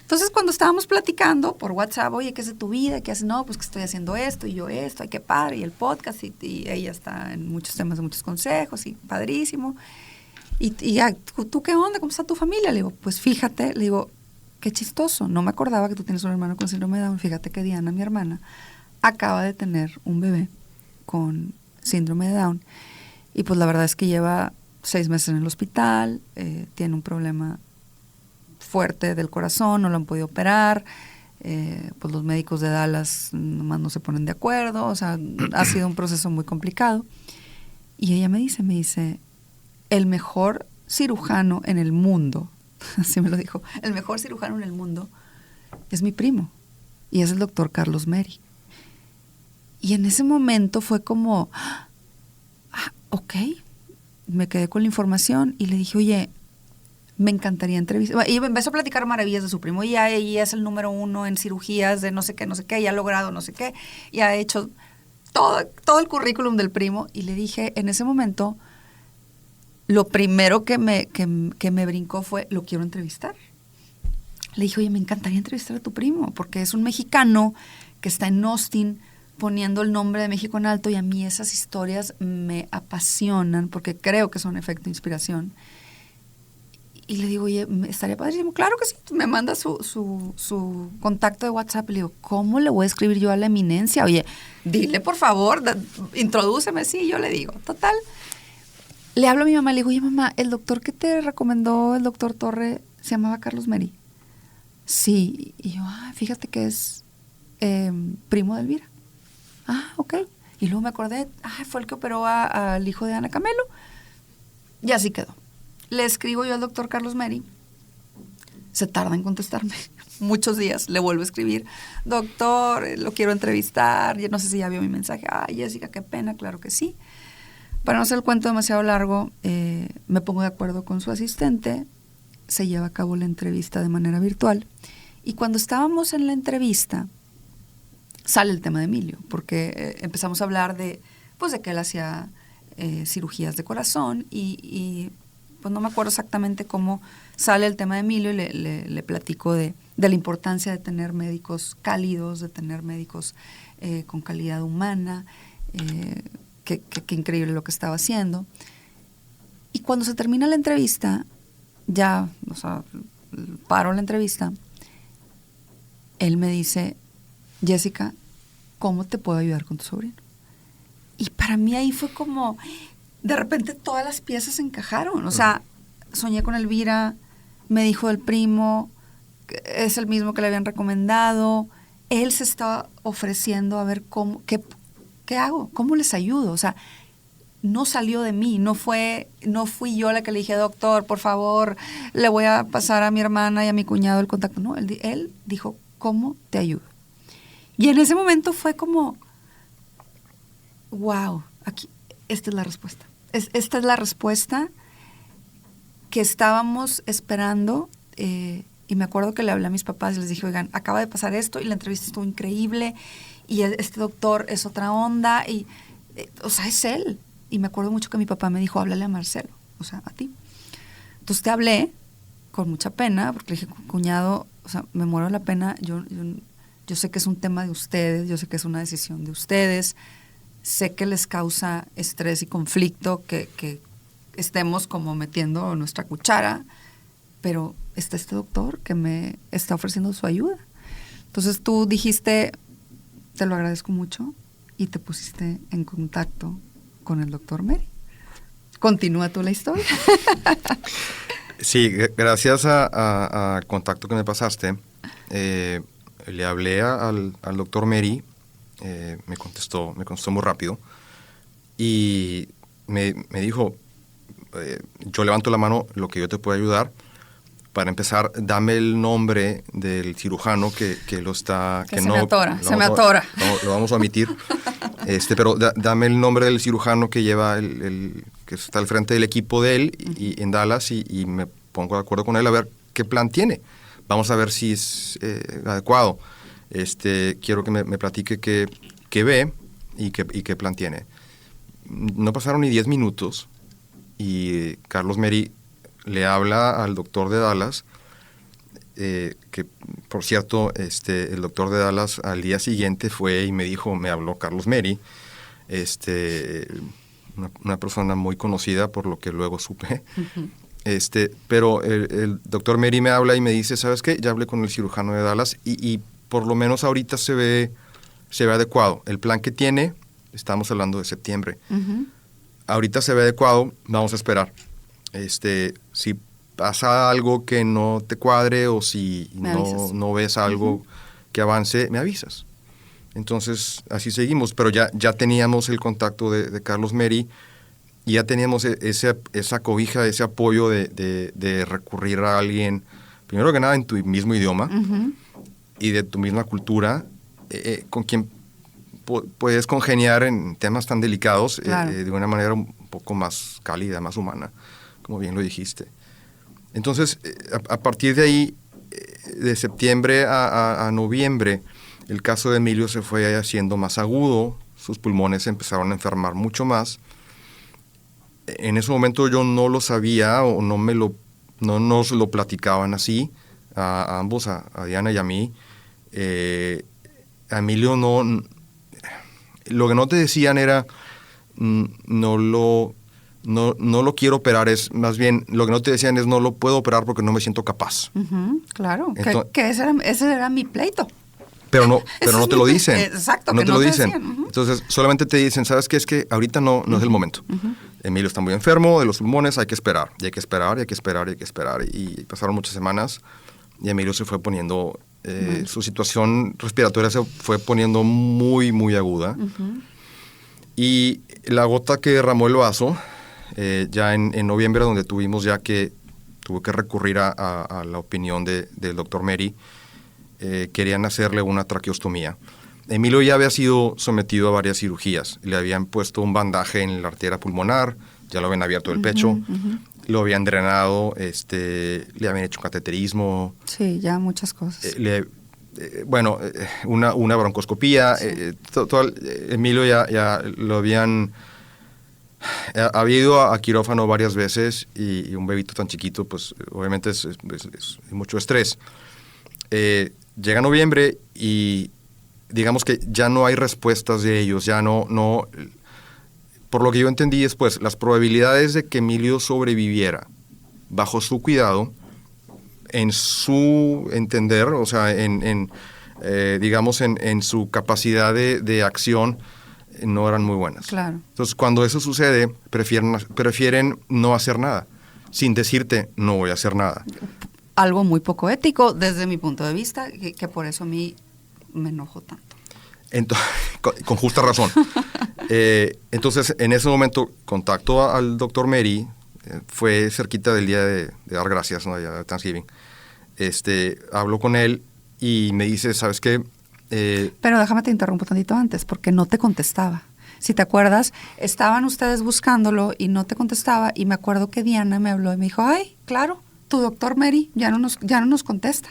Entonces cuando estábamos platicando por WhatsApp, oye, ¿qué es de tu vida? ¿Qué haces? No, pues que estoy haciendo esto y yo esto, ay, qué padre, y el podcast, y ella está en muchos temas, de muchos consejos, y padrísimo. Y ya, ¿tú qué onda? ¿Cómo está tu familia? Le digo, pues fíjate, le digo, qué chistoso, no me acordaba que tú tienes un hermano con síndrome de Down. Fíjate que Diana, mi hermana, acaba de tener un bebé con síndrome de Down. Y pues la verdad es que lleva 6 meses en el hospital, tiene un problema fuerte del corazón, no lo han podido operar, pues los médicos de Dallas nomás no se ponen de acuerdo, o sea, ha sido un proceso muy complicado. Y ella me dice, el mejor cirujano en el mundo, así me lo dijo, el mejor cirujano en el mundo es mi primo, y es el doctor Carlos Meri. Y en ese momento fue como, ok, me quedé con la información y le dije, oye, me encantaría entrevistar. Y empezó a platicar maravillas de su primo, y ella es el número 1 en cirugías de no sé qué, y ha logrado no sé qué, y ha hecho todo el currículum del primo. Y le dije, en ese momento, lo primero que me brincó fue, lo quiero entrevistar. Le dije, oye, me encantaría entrevistar a tu primo, porque es un mexicano que está en Austin poniendo el nombre de México en alto, y a mí esas historias me apasionan porque creo que son efecto inspiración. Y le digo, oye, estaría padrísimo. Claro que sí. Me manda su contacto de WhatsApp. Y le digo, ¿cómo le voy a escribir yo a la eminencia? Oye, dile, por favor, introdúceme. Sí, yo le digo. Total. Le hablo a mi mamá. Le digo, oye, mamá, el doctor que te recomendó el doctor Torre se llamaba Carlos Meri. Sí. Y yo, fíjate que es primo de Elvira. Ok. Y luego me acordé, fue el que operó al hijo de Ana Camelo. Y así quedó. Le escribo yo al doctor Carlos Meri, se tarda en contestarme, muchos días, le vuelvo a escribir, doctor, lo quiero entrevistar, yo no sé si ya vio mi mensaje, Jessica, qué pena, claro que sí. Para no hacer el cuento demasiado largo, me pongo de acuerdo con su asistente, se lleva a cabo la entrevista de manera virtual, y cuando estábamos en la entrevista, sale el tema de Emilio, porque empezamos a hablar de que él hacía cirugías de corazón, y pues no me acuerdo exactamente cómo sale el tema de Emilio, y le platico de la importancia de tener médicos cálidos, de tener médicos con calidad humana, qué increíble lo que estaba haciendo. Y cuando se termina la entrevista, paro la entrevista, él me dice, Jessica, ¿cómo te puedo ayudar con tu sobrino? Y para mí ahí fue como, de repente todas las piezas se encajaron. O sea, soñé con Elvira, me dijo del primo, que es el mismo que le habían recomendado. Él se estaba ofreciendo a ver qué hago, cómo les ayudo. O sea, no salió de mí, no fui yo la que le dije, doctor, por favor, le voy a pasar a mi hermana y a mi cuñado el contacto. No, él dijo, ¿cómo te ayudo? Y en ese momento fue como, wow, esta es la respuesta. Esta es la respuesta que estábamos esperando, y me acuerdo que le hablé a mis papás y les dije, oigan, acaba de pasar esto y la entrevista estuvo increíble y este doctor es otra onda y, es él. Y me acuerdo mucho que mi papá me dijo, háblale a Marcelo, a ti. Entonces te hablé con mucha pena porque le dije, cuñado, me muero de la pena, yo sé que es un tema de ustedes, yo sé que es una decisión de ustedes, sé que les causa estrés y conflicto que estemos como metiendo nuestra cuchara, pero está este doctor que me está ofreciendo su ayuda. Entonces tú dijiste, te lo agradezco mucho, y te pusiste en contacto con el doctor Meri. Continúa tú la historia. Sí, gracias al contacto que me pasaste, le hablé al doctor Meri. Me contestó muy rápido y me dijo, yo levanto la mano, lo que yo te puedo ayudar. Para empezar, dame el nombre del cirujano que lo está... Que se me atora. Lo vamos a omitir. Pero dame el nombre del cirujano que lleva que está al frente del equipo de él y en Dallas, y me pongo de acuerdo con él a ver qué plan tiene. Vamos a ver si es adecuado. Quiero que me platique qué ve y qué plan tiene. No pasaron ni 10 minutos y Carlos Meri le habla al doctor de Dallas, que por cierto, el doctor de Dallas al día siguiente fue y me habló Carlos Meri, una persona muy conocida por lo que luego supe. Uh-huh. Pero el doctor Meri me habla y me dice, ¿sabes qué? Ya hablé con el cirujano de Dallas y por lo menos ahorita se ve adecuado. El plan que tiene, estamos hablando de septiembre, uh-huh, ahorita se ve adecuado, vamos a esperar. Si pasa algo que no te cuadre o si no ves algo, uh-huh, que avance, me avisas. Entonces, así seguimos, pero ya teníamos el contacto de Carlos Meri y ya teníamos esa cobija, ese apoyo de recurrir a alguien, primero que nada en tu mismo idioma, uh-huh, y de tu misma cultura, con quien puedes congeniar en temas tan delicados, claro, de una manera un poco más cálida, más humana, como bien lo dijiste. Entonces, a partir de ahí, de septiembre a noviembre, el caso de Emilio se fue haciendo más agudo, sus pulmones empezaron a enfermar mucho más. En ese momento yo no lo sabía o no nos lo platicaban así. a ambos, a Diana y a mí. A Emilio lo que no te decían era, no lo quiero operar, es más bien, lo que no te decían es no lo puedo operar porque no me siento capaz. Claro, que ese era mi pleito. Pero no te lo dicen. Exacto, no que te no lo te dicen. decían. Entonces, solamente te dicen, ¿sabes qué? Es que ahorita no es el momento. Emilio está muy enfermo de los pulmones, hay que esperar. Y hay que esperar, y hay que esperar, y hay que esperar. Y pasaron muchas semanas y Emilio se fue poniendo, su situación respiratoria se fue poniendo muy, muy aguda. Y la gota que derramó el vaso, ya en noviembre, donde tuvo que recurrir a la opinión del doctor Meri, querían hacerle una traqueostomía. Emilio ya había sido sometido a varias cirugías. Le habían puesto un bandaje en la arteria pulmonar, ya lo habían abierto el pecho, lo habían drenado, le habían hecho un cateterismo. Sí, ya muchas cosas. Una broncoscopía. Sí. Emilio ya lo habían... había ido a quirófano varias veces y un bebito tan chiquito, pues obviamente es mucho estrés. Llega noviembre y digamos que ya no hay respuestas de ellos, ya no, por lo que yo entendí después, las probabilidades de que Emilio sobreviviera bajo su cuidado, en su entender, o sea, digamos en su capacidad de acción, no eran muy buenas. Claro. Entonces, cuando eso sucede, prefieren no hacer nada, sin decirte, no voy a hacer nada. Algo muy poco ético desde mi punto de vista, que por eso a mí me enojo tanto. Con justa razón. Entonces, en ese momento, contacto al doctor Meri, fue cerquita del día de dar gracias, ¿no? Ya Thanksgiving. Hablo con él y me dice, ¿sabes qué? Pero déjame te interrumpo tantito antes, porque no te contestaba. Si te acuerdas, estaban ustedes buscándolo y no te contestaba, y me acuerdo que Diana me habló y me dijo, ay, claro, tu doctor Meri ya no nos contesta.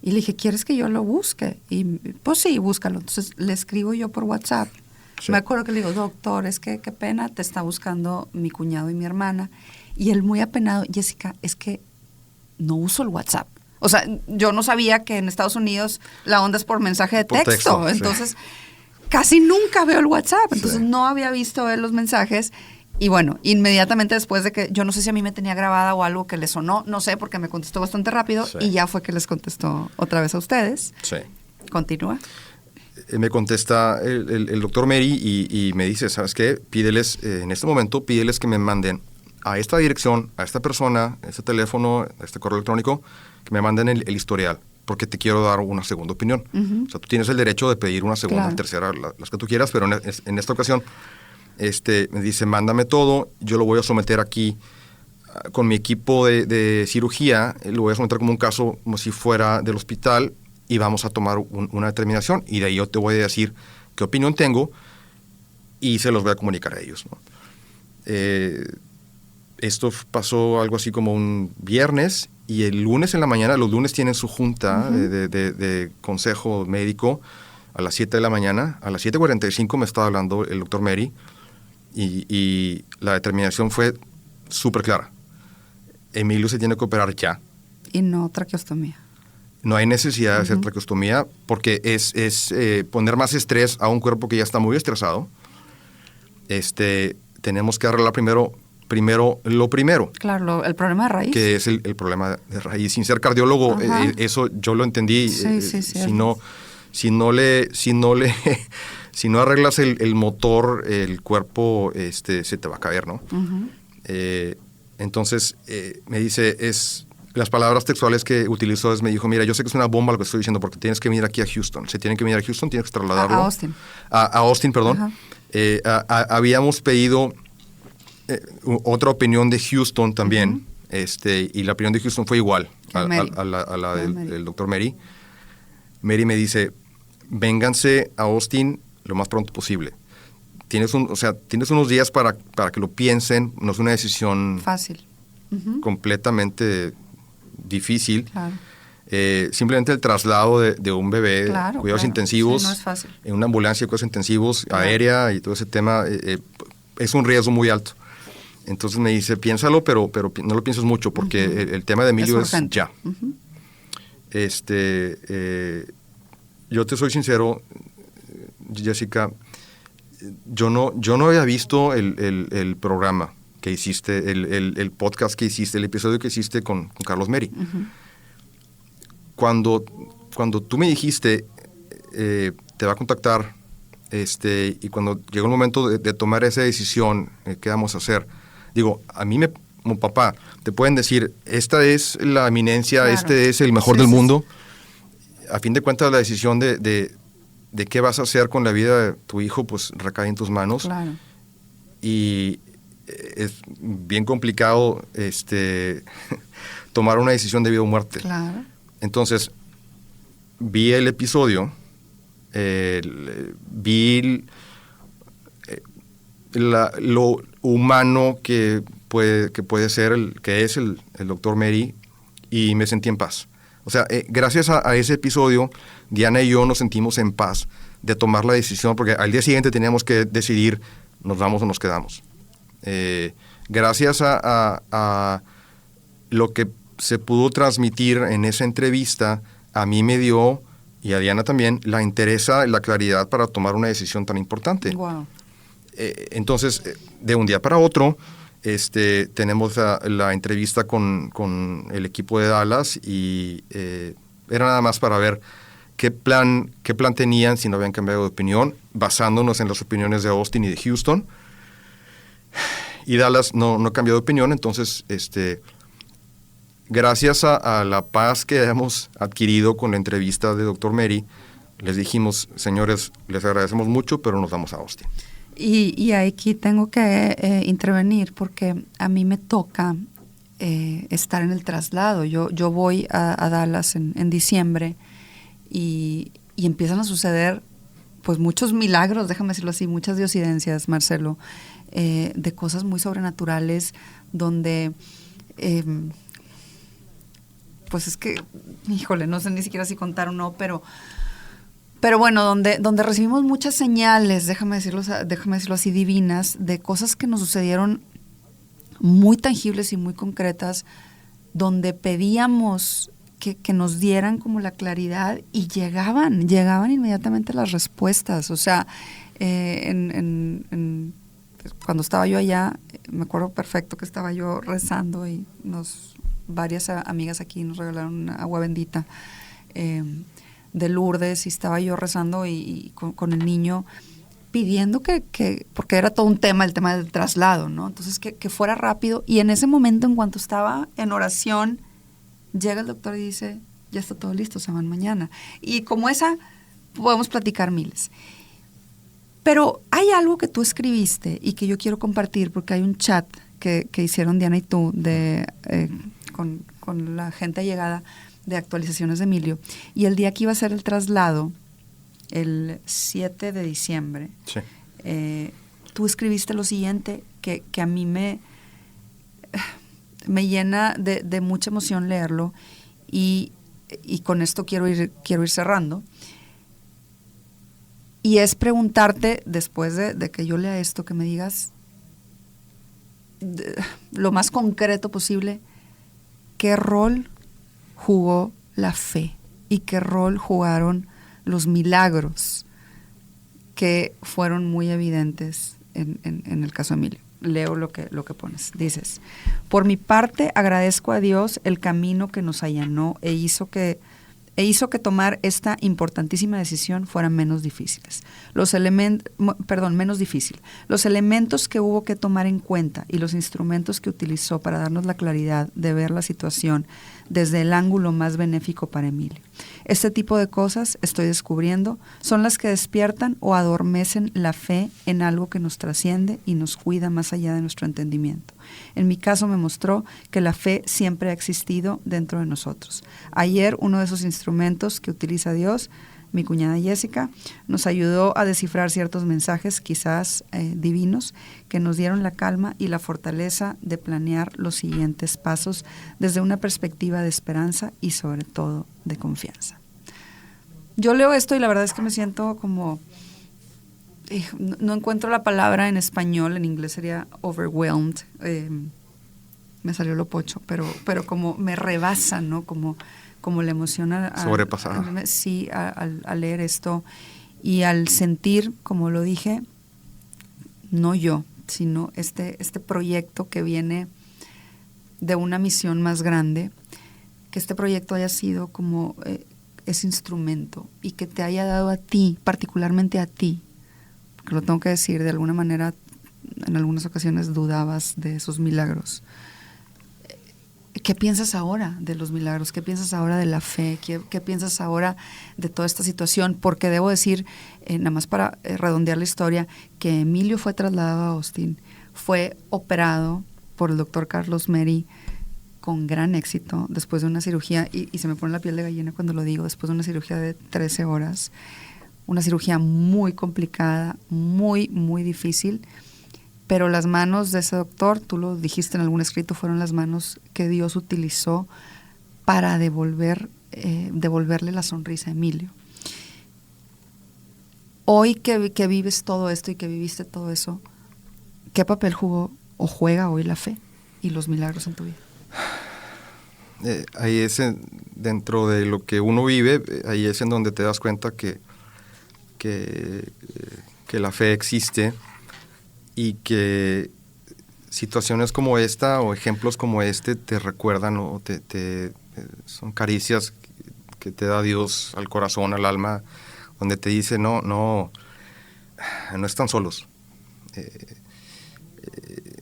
Y le dije, ¿quieres que yo lo busque? Y pues sí, búscalo. Entonces le escribo yo por WhatsApp. Sí. Me acuerdo que le digo, doctor, es que qué pena, te está buscando mi cuñado y mi hermana. Y él muy apenado, Jessica, es que no uso el WhatsApp. O sea, yo no sabía que en Estados Unidos la onda es por mensaje de texto. Entonces, sí, casi nunca veo el WhatsApp. Entonces, sí, no había visto él los mensajes. Y bueno, inmediatamente después de que, yo no sé si a mí me tenía grabada o algo que le sonó, no sé, porque me contestó bastante rápido, sí, y ya fue que les contestó otra vez a ustedes. Sí. Continúa. Me contesta el doctor Meri y me dice, ¿sabes qué? Pídeles, en este momento, pídeles que me manden a esta dirección, a esta persona, a este teléfono, a este correo electrónico, que me manden el historial, porque te quiero dar una segunda opinión. O sea, tú tienes el derecho de pedir una segunda, claro, tercera, las que tú quieras, pero en esta ocasión, me dice, mándame todo, yo lo voy a someter aquí con mi equipo de cirugía, lo voy a someter como un caso, como si fuera del hospital, y vamos a tomar una determinación, y de ahí yo te voy a decir qué opinión tengo, y se los voy a comunicar a ellos, ¿no? Esto pasó algo así como un viernes, y el lunes en la mañana, los lunes tienen su junta de consejo médico a las 7 de la mañana. A las 7:45 me estaba hablando el doctor Meri, y la determinación fue súper clara. Emilio se tiene que operar ya. Y no traqueostomía. No hay necesidad de hacer traqueostomía, porque es poner más estrés a un cuerpo que ya está muy estresado. Tenemos que arreglar primero lo primero. Claro, el problema de raíz. Que es el problema de raíz. Sin ser cardiólogo, eso yo lo entendí. Sí, si no arreglas el motor, el cuerpo se te va a caer, ¿no? Entonces, me dice, las palabras textuales que utilizó me dijo, mira, yo sé que es una bomba lo que estoy diciendo, porque tienes que venir aquí a Houston. Se tienen que venir a Houston, tienes que trasladarlo. A Austin. A Austin, perdón. Habíamos pedido otra opinión de Houston también, y la opinión de Houston fue igual a la del doctor Meri. Meri me dice, vénganse a Austin lo más pronto posible. Tienes unos días para que lo piensen, no es una decisión fácil, completamente difícil. Claro. Simplemente el traslado de un bebé, claro, cuidados intensivos, sí, no es fácil. En una ambulancia de cuidados intensivos, claro, aérea y todo ese tema, es un riesgo muy alto. Entonces me dice, piénsalo, pero no lo pienses mucho, porque el tema de Emilio es ya. Yo te soy sincero, Jessica, yo no había visto el programa que hiciste, el podcast que hiciste, el episodio que hiciste con Carlos Meri. Uh-huh. Cuando tú me dijiste, te va a contactar, y cuando llegó el momento de tomar esa decisión, ¿qué vamos a hacer? Digo, a mí como papá, te pueden decir, esta es la eminencia, claro, este es el mejor del mundo. A fin de cuentas, la decisión de qué vas a hacer con la vida de tu hijo, pues recae en tus manos. Claro. Y es bien complicado tomar una decisión de vida o muerte. Claro. Entonces, vi el episodio, vi lo humano que puede ser, que es el doctor Meri, y me sentí en paz. O sea, gracias a ese episodio, Diana y yo nos sentimos en paz de tomar la decisión, porque al día siguiente teníamos que decidir, nos vamos o nos quedamos. Gracias a lo que se pudo transmitir en esa entrevista, a mí me dio, y a Diana también, la entereza, la claridad para tomar una decisión tan importante. Wow. Entonces, de un día para otro, tenemos la entrevista con el equipo de Dallas, y era nada más para ver qué plan tenían, si no habían cambiado de opinión, basándonos en las opiniones de Austin y de Houston. Y Dallas no cambió de opinión. Entonces, gracias a la paz que hemos adquirido con la entrevista de Dr. Meri, les dijimos, señores, les agradecemos mucho, pero nos vamos a Austin. Y aquí tengo que intervenir, porque a mí me toca estar en el traslado. Yo voy a Dallas en diciembre, y empiezan a suceder pues muchos milagros, déjame decirlo así, muchas diosidencias, Marcelo, de cosas muy sobrenaturales, donde pues es que, híjole, no sé ni siquiera si contar o no, pero bueno, donde recibimos muchas señales, déjame decirlo así, divinas, de cosas que nos sucedieron muy tangibles y muy concretas, donde pedíamos que nos dieran como la claridad, y llegaban inmediatamente las respuestas. O sea, cuando estaba yo allá, me acuerdo perfecto que estaba yo rezando, y varias amigas aquí nos regalaron una agua bendita de Lourdes, y estaba yo rezando y con el niño pidiendo que porque era todo un tema, el tema del traslado, ¿no? Entonces que fuera rápido, y en ese momento, en cuanto estaba en oración, llega el doctor y dice, ya está todo listo, se van mañana. Y como esa, podemos platicar miles. Pero hay algo que tú escribiste y que yo quiero compartir, porque hay un chat que hicieron Diana y tú con la gente allegada de Actualizaciones de Emilio. Y el día que iba a ser el traslado, el 7 de diciembre, sí, tú escribiste lo siguiente, que a mí me llena de mucha emoción leerlo, y con esto quiero ir cerrando. Y es preguntarte, después de que yo lea esto, que me digas lo más concreto posible, ¿qué rol jugó la fe y qué rol jugaron los milagros que fueron muy evidentes en el caso de Emilio? Leo lo que pones. Dices, por mi parte agradezco a Dios el camino que nos allanó e hizo que tomar esta importantísima decisión fuera menos difíciles. Menos difícil. Los elementos que hubo que tomar en cuenta y los instrumentos que utilizó para darnos la claridad de ver la situación desde el ángulo más benéfico para Emilio. Este tipo de cosas, estoy descubriendo, son las que despiertan o adormecen la fe en algo que nos trasciende y nos cuida más allá de nuestro entendimiento. En mi caso me mostró que la fe siempre ha existido dentro de nosotros. Ayer uno de esos instrumentos que utiliza Dios, mi cuñada Jessica, nos ayudó a descifrar ciertos mensajes, quizás divinos, que nos dieron la calma y la fortaleza de planear los siguientes pasos desde una perspectiva de esperanza y sobre todo de confianza. Yo leo esto y la verdad es que me siento como... no encuentro la palabra en español, en inglés sería overwhelmed, me salió lo pocho, pero como me rebasa, ¿no? Como como la emoción sobrepasada. Sí, al leer esto y al sentir, como lo dije, no yo, sino este proyecto que viene de una misión más grande, que este proyecto haya sido como ese instrumento y que te haya dado a ti, particularmente a ti, porque lo tengo que decir, de alguna manera en algunas ocasiones dudabas de esos milagros. ¿Qué piensas ahora de los milagros? ¿Qué piensas ahora de la fe? ¿Qué piensas ahora de toda esta situación? Porque debo decir, nada más para redondear la historia, que Emilio fue trasladado a Austin, fue operado por el doctor Carlos Meri con gran éxito después de una cirugía, y se me pone la piel de gallina cuando lo digo, después de una cirugía de 13 horas, una cirugía muy complicada, muy, muy difícil. Pero las manos de ese doctor, tú lo dijiste en algún escrito, fueron las manos que Dios utilizó para devolverle la sonrisa a Emilio. Hoy que vives todo esto y que viviste todo eso, ¿qué papel jugó o juega hoy la fe y los milagros en tu vida? Ahí es dentro de lo que uno vive, ahí es en donde te das cuenta que la fe existe. Y que situaciones como esta o ejemplos como este te recuerdan o son caricias que te da Dios al corazón, al alma, donde te dice no están solos.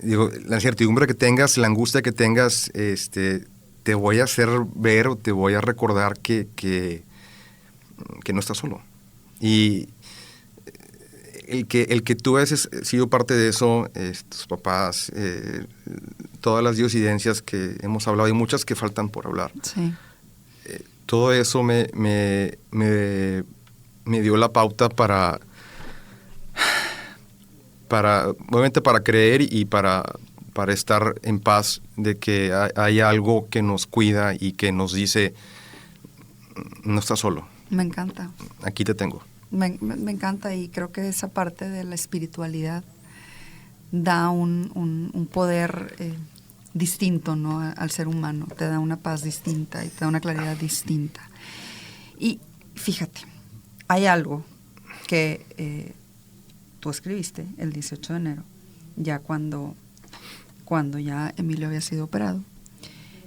Digo, la incertidumbre que tengas, la angustia que tengas, te voy a hacer ver o te voy a recordar que no estás solo. Y el que tú has sido parte de eso, tus papás, todas las diosidencias que hemos hablado y muchas que faltan por hablar. Sí. Todo eso me dio la pauta para obviamente para creer y para estar en paz de que hay algo que nos cuida y que nos dice, no estás solo. Me encanta. Aquí te tengo. Me encanta, y creo que esa parte de la espiritualidad da un poder distinto, ¿no? Al ser humano, te da una paz distinta y te da una claridad distinta. Y fíjate, hay algo que tú escribiste el 18 de enero, ya cuando ya Emilio había sido operado,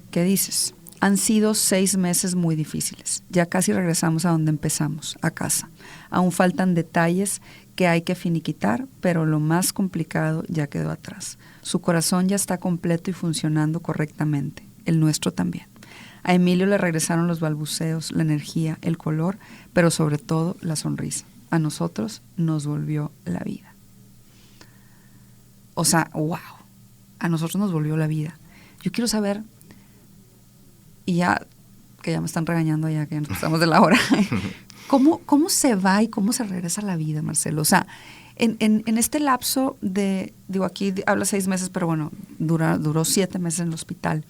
que dices: han sido 6 meses muy difíciles, ya casi regresamos a donde empezamos, a casa. Aún faltan detalles que hay que finiquitar, pero lo más complicado ya quedó atrás. Su corazón ya está completo y funcionando correctamente, el nuestro también. A Emilio le regresaron los balbuceos, la energía, el color, pero sobre todo la sonrisa. A nosotros nos volvió la vida. O sea, wow, a nosotros nos volvió la vida. Yo quiero saber, y ya que ya me están regañando ya que nos pasamos de la hora, ¿cómo se va y cómo se regresa a la vida, Marcelo? O sea, en este lapso de, digo, aquí habla 6 meses, pero bueno, duró 7 meses en el hospital.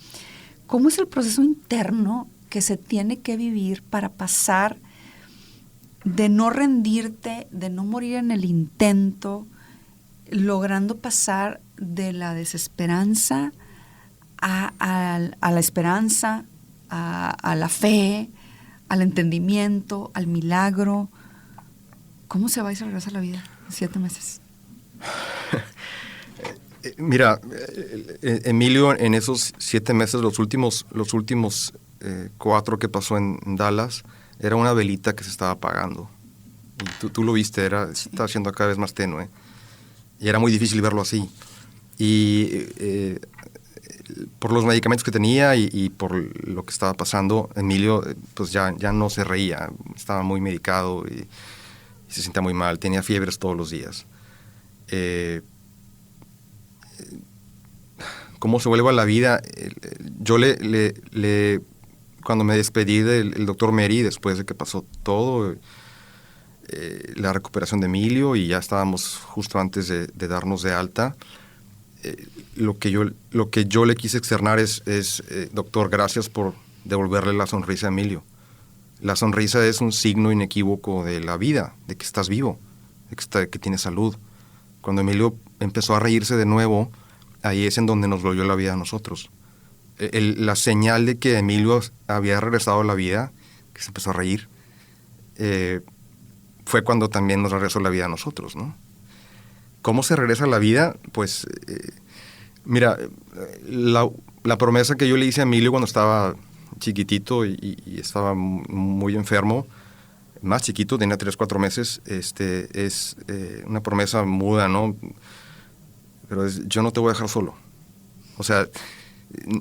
¿Cómo es el proceso interno que se tiene que vivir para pasar de no rendirte, de no morir en el intento, logrando pasar de la desesperanza a la esperanza, a la fe, al entendimiento, al milagro? ¿Cómo se va y se regresa a la vida en 7 meses? Mira, Emilio, en esos 7 meses, los últimos 4 que pasó en Dallas, era una velita que se estaba apagando. Y tú lo viste, Sí. estaba siendo cada vez más tenue. Y era muy difícil verlo así. Y por los medicamentos que tenía y por lo que estaba pasando, Emilio pues ya no se reía, estaba muy medicado y se sentía muy mal, tenía fiebres todos los días. ¿Cómo se vuelve a la vida? Yo cuando me despedí del doctor Meri, después de que pasó todo, la recuperación de Emilio, y ya estábamos justo antes de darnos de alta, lo que yo le quise externar es doctor, gracias por devolverle la sonrisa a Emilio. La sonrisa es un signo inequívoco de la vida, de que estás vivo, de que tienes salud. Cuando Emilio empezó a reírse de nuevo, ahí es en donde nos volvió la vida a nosotros. la señal de que Emilio había regresado a la vida, que se empezó a reír, fue cuando también nos regresó la vida a nosotros, ¿no? ¿Cómo se regresa a la vida? Pues, mira, la promesa que yo le hice a Emilio cuando estaba chiquitito y estaba muy enfermo, más chiquito, tenía 3, 4 meses, es una promesa muda, ¿no? Pero yo no te voy a dejar solo. O sea,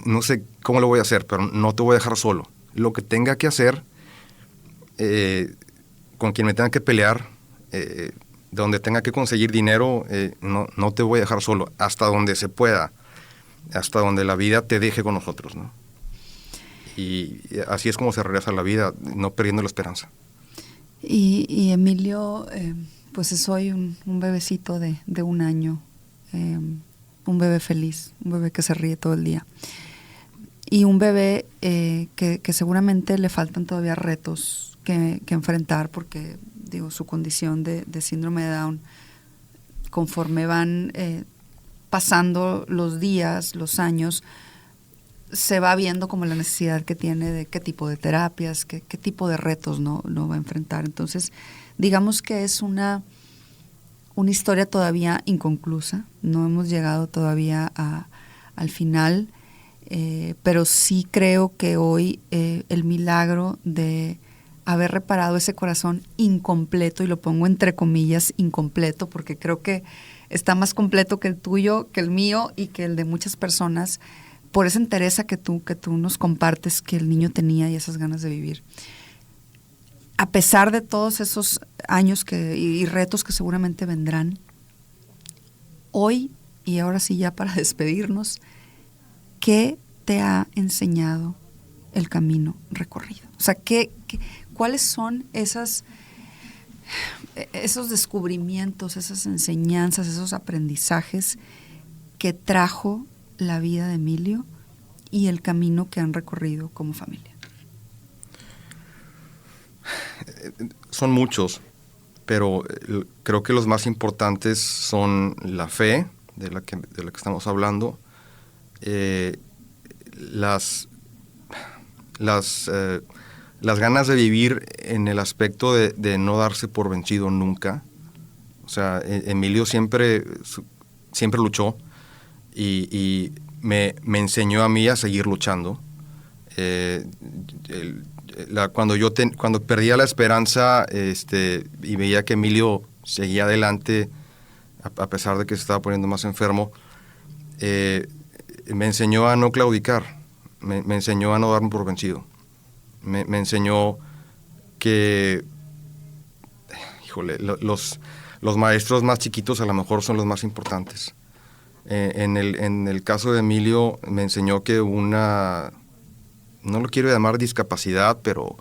no sé cómo lo voy a hacer, pero no te voy a dejar solo. Lo que tenga que hacer, con quien me tenga que pelear, donde tenga que conseguir dinero, no te voy a dejar solo, hasta donde se pueda, hasta donde la vida te deje con nosotros, ¿no? Y así es como se regresa a la vida, no perdiendo la esperanza. Y Emilio, pues es hoy un bebecito de 1 año, un bebé feliz, un bebé que se ríe todo el día. Y un bebé que seguramente le faltan todavía retos que enfrentar, porque digo, su condición de síndrome de Down, conforme van pasando los días, los años, se va viendo como la necesidad que tiene de qué tipo de terapias, qué tipo de retos no va a enfrentar. Entonces, digamos que es una historia todavía inconclusa, no hemos llegado todavía al final, pero sí creo que hoy el milagro de haber reparado ese corazón incompleto, y lo pongo entre comillas, incompleto, porque creo que está más completo que el tuyo, que el mío y que el de muchas personas, por esa entereza que tú nos compartes que el niño tenía y esas ganas de vivir. A pesar de todos esos años y retos que seguramente vendrán, hoy, y ahora sí ya para despedirnos, ¿qué te ha enseñado el camino recorrido? O sea, ¿cuáles son esos descubrimientos, esas enseñanzas, esos aprendizajes que trajo la vida de Emilio y el camino que han recorrido como familia? Son muchos, pero creo que los más importantes son la fe, de la que estamos hablando, las ganas de vivir en el aspecto de no darse por vencido nunca. O sea, Emilio siempre luchó y me enseñó a mí a seguir luchando. Cuando perdía la esperanza y veía que Emilio seguía adelante a pesar de que se estaba poniendo más enfermo, me enseñó a no claudicar, me enseñó a no darme por vencido, me enseñó que, híjole, los maestros más chiquitos a lo mejor son los más importantes. En el caso de Emilio me enseñó que no lo quiero llamar discapacidad, pero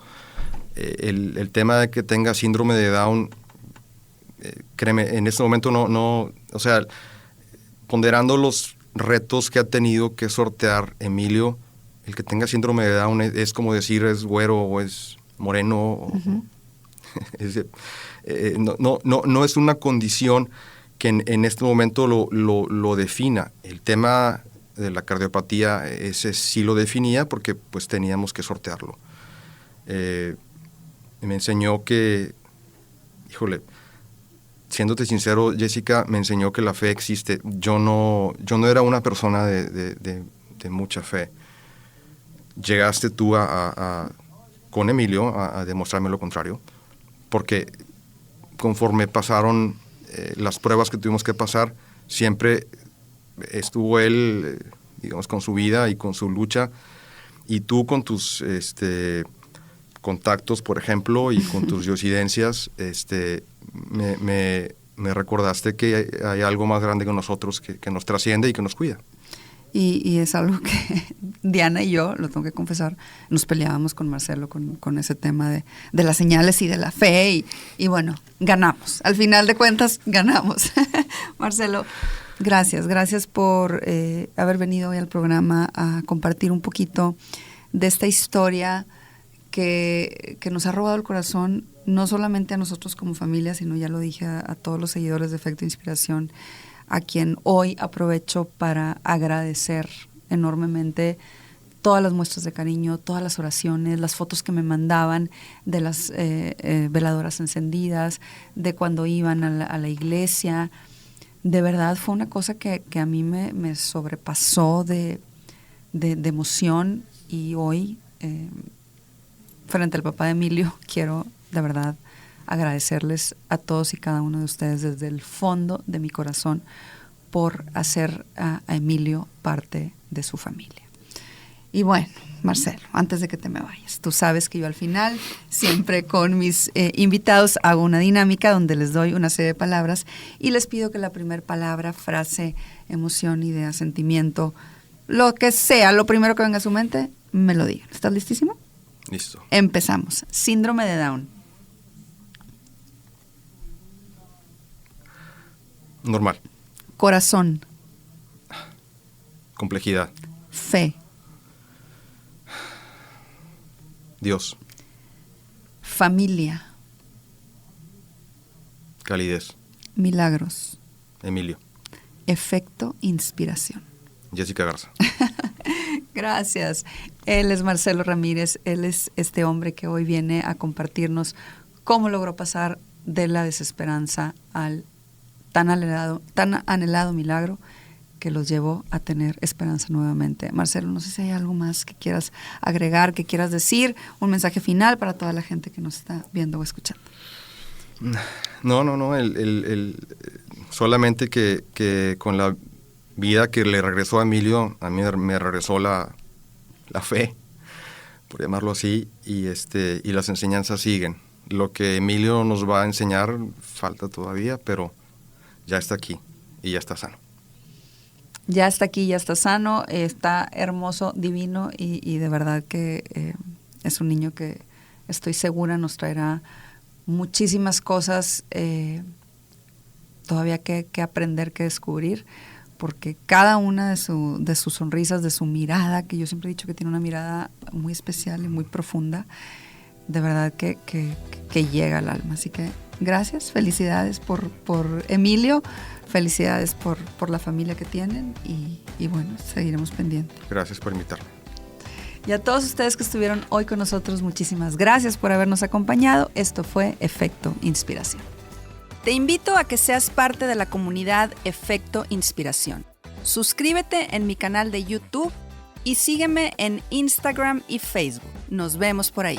el tema de que tenga síndrome de Down, créeme, en este momento o sea, ponderando los retos que ha tenido que sortear Emilio, el que tenga síndrome de Down es como decir es güero o es moreno. Uh-huh. No es una condición que en este momento lo defina. El tema de la cardiopatía, ese sí lo definía porque pues teníamos que sortearlo. Me enseñó que, híjole, siéndote sincero, Jessica, me enseñó que la fe existe. Yo no era una persona de mucha fe. Llegaste tú con Emilio a demostrarme lo contrario, porque conforme pasaron las pruebas que tuvimos que pasar, siempre estuvo él, digamos, con su vida y con su lucha, y tú con tus contactos, por ejemplo, y con tus diosidencias, me recordaste que hay algo más grande que nosotros, que nos trasciende y que nos cuida. Y es algo que Diana y yo, lo tengo que confesar, nos peleábamos con Marcelo con ese tema de las señales y de la fe, y bueno, ganamos. Al final de cuentas, ganamos. Marcelo, gracias por haber venido hoy al programa a compartir un poquito de esta historia que nos ha robado el corazón, no solamente a nosotros como familia, sino, ya lo dije, a todos los seguidores de Efecto Inspiración, a quien hoy aprovecho para agradecer enormemente todas las muestras de cariño, todas las oraciones, las fotos que me mandaban de las veladoras encendidas, de cuando iban a la iglesia. De verdad fue una cosa que a mí me sobrepasó de emoción, y hoy, frente al papá de Emilio, quiero de verdad agradecerles a todos y cada uno de ustedes desde el fondo de mi corazón por hacer a Emilio parte de su familia. Y bueno, Marcelo, antes de que te me vayas, tú sabes que yo al final, siempre con mis invitados, hago una dinámica donde les doy una serie de palabras y les pido que la primera palabra, frase, emoción, idea, sentimiento, lo que sea, lo primero que venga a su mente, me lo digan. ¿Estás listísimo? Listo. Empezamos. Síndrome de Down. Normal. Corazón. Complejidad. Fe. Dios. Familia. Calidez. Milagros. Emilio. Efecto inspiración. Jessica Garza. Gracias. Él es Marcelo Ramírez. Él es este hombre que hoy viene a compartirnos cómo logró pasar de la desesperanza al tan anhelado milagro que los llevó a tener esperanza nuevamente. Marcelo, no sé si hay algo más que quieras agregar, que quieras decir, un mensaje final para toda la gente que nos está viendo o escuchando. No. Solamente que con la vida que le regresó a Emilio, a mí me regresó la fe, por llamarlo así, y las enseñanzas siguen. Lo que Emilio nos va a enseñar falta todavía, pero ya está aquí y ya está sano. Ya está aquí, ya está sano, está hermoso, divino, y de verdad que es un niño que estoy segura nos traerá muchísimas cosas todavía que aprender, que descubrir, porque cada una de sus sonrisas, de su mirada, que yo siempre he dicho que tiene una mirada muy especial y muy profunda, de verdad que llega al alma. Así que gracias, felicidades por Emilio, felicidades por la familia que tienen, y bueno, seguiremos pendientes. Gracias por invitarme. Y a todos ustedes que estuvieron hoy con nosotros, muchísimas gracias por habernos acompañado. Esto fue Efecto Inspiración. Te invito a que seas parte de la comunidad Efecto Inspiración. Suscríbete en mi canal de YouTube y sígueme en Instagram y Facebook. Nos vemos por ahí.